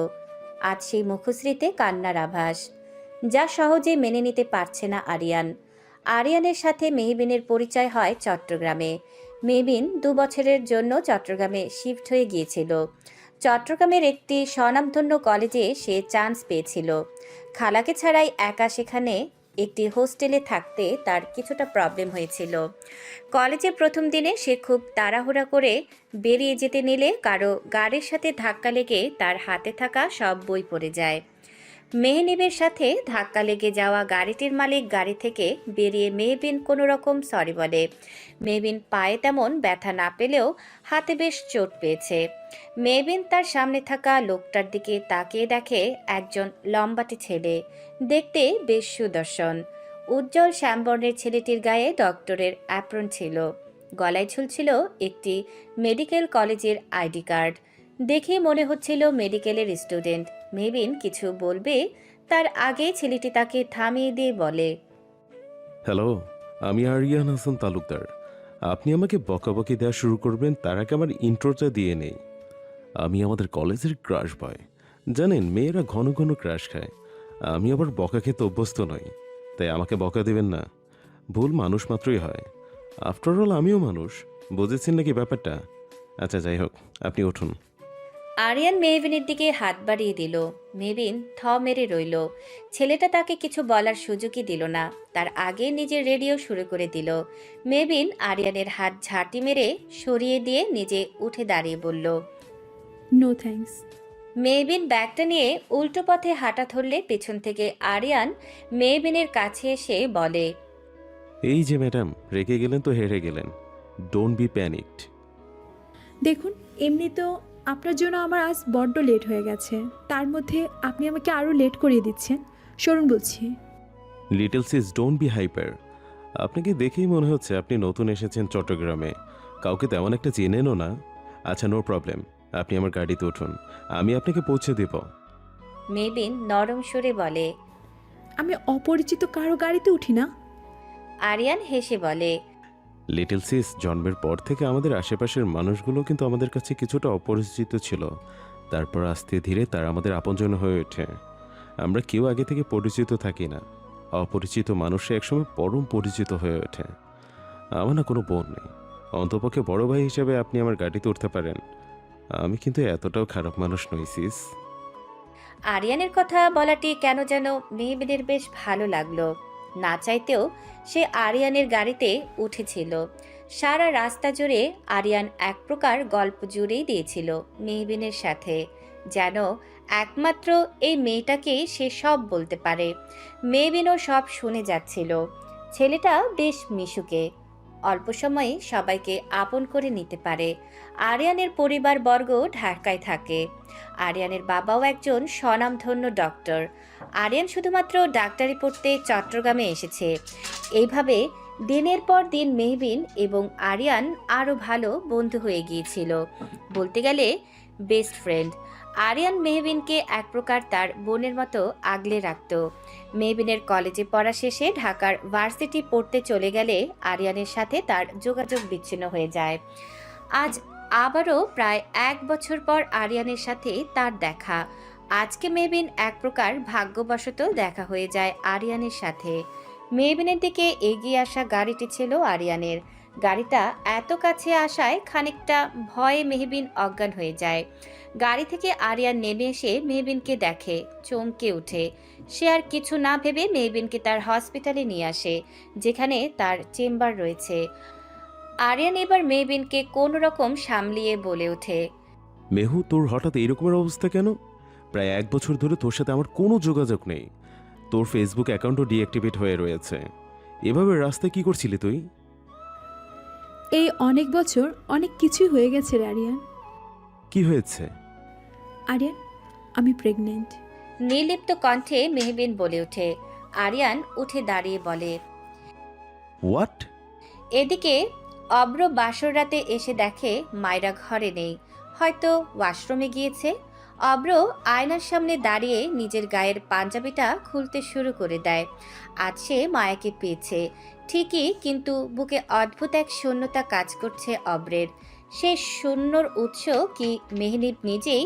আজ সেই মুখশ্রীতে কান্নার আভাস, যা সহজে মেনে নিতে পারছে না আরিয়ান। আরিয়ানের সাথে মেহবিনের পরিচয় হয় চট্টগ্রামে। মেহবিন 2 বছরের জন্য চট্টগ্রামে শিফট হয়ে গিয়েছিল। চট্টগ্রামের একটি স্বনামধন্য কলেজে সে চান্স পেয়েছিল। খালাকে ছাড়াই একা সেখানে একটি হোস্টেলে থাকতে তার কিছুটা প্রবলেম হয়েছিল। কলেজের প্রথম দিনে সে খুব তাড়াহুড়া করে বেরিয়ে যেতে নিলে কারো গাড়ির সাথে ধাক্কা লেগে তার হাতে থাকা সব বই পড়ে যায়। মেহনিবের সাথে ধাক্কা লেগে যাওয়া গাড়িটির মালিক গাড়ি থেকে বেরিয়ে মেহবিন কোনো রকম সরি বলে। মেহবিন পায়ে তেমন ব্যথা না পেলেও হাতে বেশ চোট পেয়েছে। মেহবিন তার সামনে থাকা লোকটার দিকে তাকিয়ে দেখে একজন লম্বাটে ছেলে, দেখতে বেশ সুদর্শন। উজ্জ্বল শ্যামবর্ণের ছেলেটির গায়ে ডক্টরের অ্যাপ্রন ছিল, গলায় ঝুলছিল একটি মেডিকেল কলেজের আইডি কার্ড। দেখে মনে হচ্ছিল মেডিকেলের স্টুডেন্ট। মেহবিন কিছু বলবে তার আগে ছেলেটি তাকে থামিয়ে দিয়ে বলে, হ্যালো, আমি আরিয়ান হাসান তালুকদার। আপনি আমাকে বকাবকি দেওয়া শুরু করবেন তার আগে আমার ইন্ট্রোটা দিয়ে নেই। আমি আমাদের কলেজের ক্রাশ বয়। জানেন, মেয়েরা ঘন ঘন ক্রাশ খায়। আমি আবার বকা খেতে অভ্যস্ত নই, তাই আমাকে বকা দেবেন না। ভুল মানুষ মাত্রই হয়। আফটার অল আমিও মানুষ, বুঝেছেন নাকি ব্যাপারটা? আচ্ছা, যাই হোক, আপনি উঠুন। আরিয়ান মেহবিনের দিকে হাত বাড়িয়ে দিল। মেহবিন থ মেরে রইল। ছেলেটা তাকে কিছু বলার সুযোগই দিল না, তার আগে নিজের রেডিও শুরু করে দিল। মেহবিন আরিয়ানের হাত ঝাঁটি মেরে সরিয়ে দিয়ে নিজে উঠে দাঁড়িয়ে বলল, নো থ্যাঙ্কস। মেহবিন ব্যাগটা নিয়ে উল্টো পথে হাঁটা ধরলে পেছন থেকে আরিয়ান মেহবিনের কাছে এসে বলে, এই যে ম্যাডাম, রেগে গেলেন তো হেরে গেলেন। Don't be panicked. দেখুন, এমনি তো আপনার জন্য আমার আজ বড্ড লেট হয়ে গেছে, তার মধ্যে আপনি আমাকে আরও লেট করিয়ে দিচ্ছেন। সরুন বলছি। Little sis, don't be hyper. আপনাকে দেখেই মনে হচ্ছে আপনি নতুন এসেছেন চট্টগ্রামে। কাউকে তেমন একটা চেনেনও না। আচ্ছা, নো প্রবলেম, আপনি আমার গাড়িতে উঠুন, আমি আপনাকে পৌঁছে দেব। মেহবিন নরম সুরে বলে। আমি অপরিচিত কারো গাড়িতে উঠি না। আরিয়ান হেসে বলে। লিটল সিস, জন্মের পর থেকে আমাদের আশেপাশের মানুষগুলো কিন্তু আমাদের কাছে কিছুটা অপরিচিত ছিল। তারপর আস্তে ধীরে তারা আমাদের আপনজন হয়ে ওঠে। আমরা কেউ আগে থেকে পরিচিত থাকি না, অপরিচিত মানুষে একসময় পরম পরিচিত হয়ে ওঠে। আমার না কোনো বোন নেই, অন্তপক্ষে বড় ভাই হিসেবে আপনি আমার গাড়িতে উঠতে পারেন। আমি কিন্তু এতটাও খারাপ মানুষ নই সিস। আরিয়ানের কথা বলাটি কেন যেন মেহবিনের বেশ ভালো লাগলো। না চাইতেও সে আরিয়ানের গাড়িতে উঠেছিল। সারা রাস্তা জুড়ে আরিয়ান এক প্রকার গল্প জুড়েই দিয়েছিল মেহবিনের সাথে, যেন একমাত্র এই মেয়েটাকেই সে সব বলতে পারে। মেহবিনও সব শুনে যাচ্ছিল। ছেলেটা বেশ মিশুকে, অল্প সময়ে সবাইকে আপন করে নিতে পারে। আরিয়ানের পরিবারবর্গ ঢাকায় থাকে। আরিয়ানের বাবাও একজন স্বনামধন্য ডক্টর। আরিয়ান শুধুমাত্র ডাক্তারি পড়তে চট্টগ্রামে এসেছে। এইভাবে দিনের পর দিন মেহবিন এবং আরিয়ান আরও ভালো বন্ধু হয়ে গিয়েছিল, বলতে গেলে বেস্ট ফ্রেন্ড। আরিয়ান মেহবিনকে এক প্রকার তার বোনের মতো আগলে রাখত। মেহবিনের কলেজে পড়া শেষে ঢাকার ভার্সিটি পড়তে চলে গেলে আরিয়ানের সাথে তার যোগাযোগ বিচ্ছিন্ন হয়ে যায়। আজ আবারও প্রায় 1 বছর পর আরিয়ানের সাথে তার দেখা। আজকে মেহবিন এক প্রকার ভাগ্যবশত দেখা হয়ে যায় আরিয়ানের সাথে। মেহবিনের দিকে এগিয়ে আসা গাড়িটি ছিল আরিয়ানের। গাড়িটা এত কাছে আসায় খানিকটা ভয়ে মেহবিন অজ্ঞান হয়ে যায়। গাড়ি থেকে আরিয়ান নেমে এসে মেহবিনকে দেখে, চমকে ওঠে। সে আর কিছু না ভেবে মেহবিনকে তার হসপিটালে নিয়ে আসে, যেখানে তার চেম্বার রয়েছে। আরিয়ান এবার মেহবিনকে কোনো রকম সামলিয়ে বলে ওঠে। মেহু, তোর হঠাৎ এইরকমের অবস্থা কেন? প্রায় 1 বছর ধরে তোর সাথে আমার কোনো যোগাযোগ নেই। তোর ফেসবুক অ্যাকাউন্টও ডিঅ্যাক্টিভেট হয়ে রয়েছে। এভাবে রাস্তায় কি করছিলি তুই? এই অনেক বছর অনেক কিছুই হয়ে গেছে রে আরিয়ান। কি হয়েছে? আরিয়ান, আমি প্রেগনেন্ট। নির্লিপ্ত কণ্ঠে মেহবিন বলে ওঠে। আরিয়ান উঠে দাঁড়িয়ে বলে। হোয়াট? এদিকে অব্র বাসর রাতে এসে দেখে মায়রা ঘরে নেই, হয়তো ওয়াশরুমে গিয়েছে। অব্র আয়নার সামনে দাঁড়িয়ে নিজের গায়ের পাঞ্জাবিটা খুলতে শুরু করে দেয়। আজ সে মায়াকে পেয়েছে ঠিকই, কিন্তু বুকে অদ্ভুত এক শূন্যতা কাজ করছে অব্রের। সে শূন্যর উৎস কি মেহবিন নিজেই?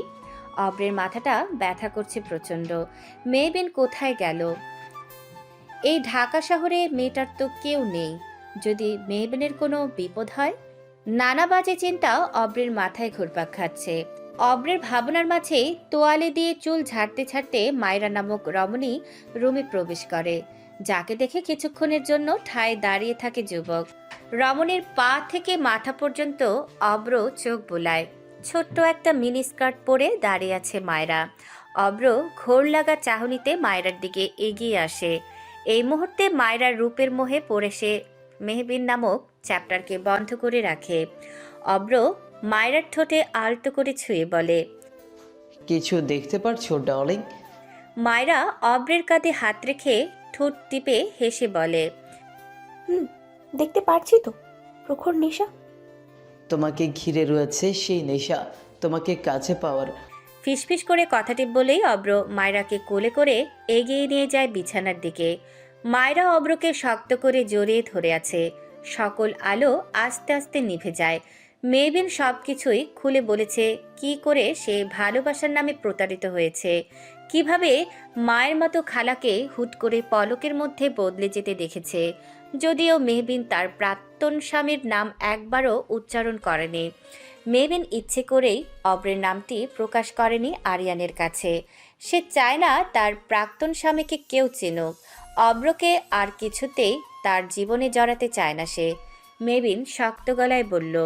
অব্রের মাথাটা ব্যথা করছে প্রচণ্ড। মেহবিন কোথায় গেল? এই ঢাকা শহরে মেয়েটার তো কেউ নেই। যদি মেহবিনের কোনো বিপদ হয়? নানা বাজে চিন্তা অব্রের মাথায় ঘুরপাক খাচ্ছে। অব্রের ভাবনার মাঝে তোয়ালে দিয়ে চুল ঝাড়তে ঝাড়তে মায়রা নামক রমণী রুমে প্রবেশ করে, যাকে দেখে কিছুক্ষণের জন্য ঠায় দাঁড়িয়ে থাকে যুবক। রমণীর পা থেকে মাথা পর্যন্ত অব্র চোখ বোলায়। ছোট্ট একটা মিনি স্কার্ট পরে দাঁড়িয়ে আছে মায়রা। অব্র ঘোর লাগা চাহনিতে মায়রার দিকে এগিয়ে আসে। এই মুহূর্তে মায়রার রূপের মোহে পড়ে সে মেহবিন নামক চ্যাপ্টারকে বন্ধ করে রাখে। অব্র মায়রার ঠোঁটে আলতো করে ছুঁয়ে বলে, কিছু দেখতে পারছো ডার্লিং? মায়রা অব্রের কাঁধে হাত রেখে ঠোঁট টিপে হেসে বলে, দেখতে পারছি তো, প্রখর নেশা। তোমাকে ঘিরে রয়েছে সেই নেশা, তোমাকে কাছে পাওয়ার। ফিসফিস করে কথাটি বলেই অব্র মায়রাকে কোলে করে এগিয়ে নিয়ে যায় বিছানার দিকে। মায়রা অব্রকে শক্ত করে জড়িয়ে ধরে আছে। সকল আলো আস্তে আস্তে নিভে যায়। মেহবিন সব কিছুই খুলে বলেছে, কি করে সে ভালোবাসার নামে প্রতারিত হয়েছে, কিভাবে মায়ের মতো খালাকে হুট করে পলকের মধ্যে বদলে যেতে দেখেছে। যদিও মেহবিন তার প্রাক্তন স্বামীর নাম একবারও উচ্চারণ করেনি। মেহবিন ইচ্ছে করেই অব্রের নামটি প্রকাশ করেনি আরিয়ানের কাছে। সে চায় না তার প্রাক্তন স্বামীকে কেউ চিনুক। অব্রকে আর কিছুতেই তার জীবনে জড়াতে চায় না সে। মেহবিন শক্ত গলায় বলল,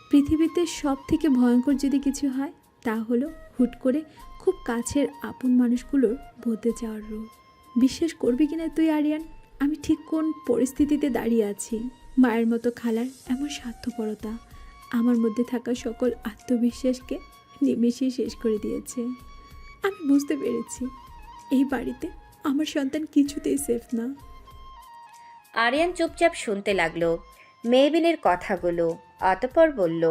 পৃথিবীতে সব থেকে ভয়ঙ্কর যদি কিছু হয়, তা হলো হুট করে খুব কাছের আপন মানুষগুলোর বদলে যাওয়ার রোগ। বিশ্বাস করবি কিনা তুই আরিয়ান, আমি ঠিক কোন পরিস্থিতিতে দাঁড়িয়ে আছি। মায়ের মতো খালার এমন স্বার্থপরতা আমার মধ্যে থাকা সকল আত্মবিশ্বাসকে নিমেষেই শেষ করে দিয়েছে। আমি বুঝতে পেরেছি এই বাড়িতে আমার সন্তান কিছুতেই সেফ না। আরিয়ান চুপচাপ শুনতে লাগলো মেহবিনের কথাগুলো। অতঃপর বলল,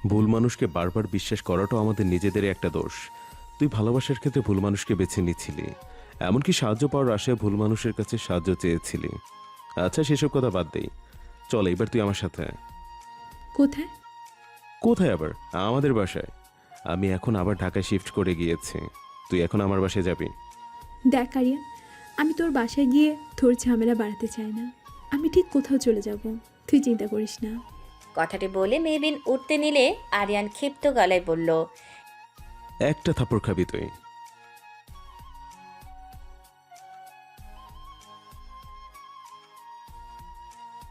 ভুল মানুষকে বারবার বিশ্বাস করাটাও আমাদের নিজেদেরই একটা দোষ। তুই ভালোবাসার ক্ষেত্রে ভুল মানুষকে বেছে নিচ্ছিলি, এমনকি সাহায্য পাওয়ার আশায় ভুল মানুষের কাছে সাহায্য চেয়েছিলি। আচ্ছা, সেসব কথা বাদ দেই, চল এবার তুই আমার সাথে আয়। কোথায়? কোথায় আবার? আমাদের বাসায়। আমি এখন আবার ঢাকায় শিফট করে গিয়েছি, তুই এখন আমার বাসায় যাবি। দেখ আরিয়ান, আমি তোর বাসায় গিয়ে তোর ঝামেলা বাড়াতে চাই না। আমি ঠিক কোথাও চলে যাব, তুই চিন্তা করিস না। কথাটি বলে মেহবিন উঠতে নিলে আরিয়ান ক্ষিপ্ত গলায় বলল, একটা থাপ্পড় খাবি তুই।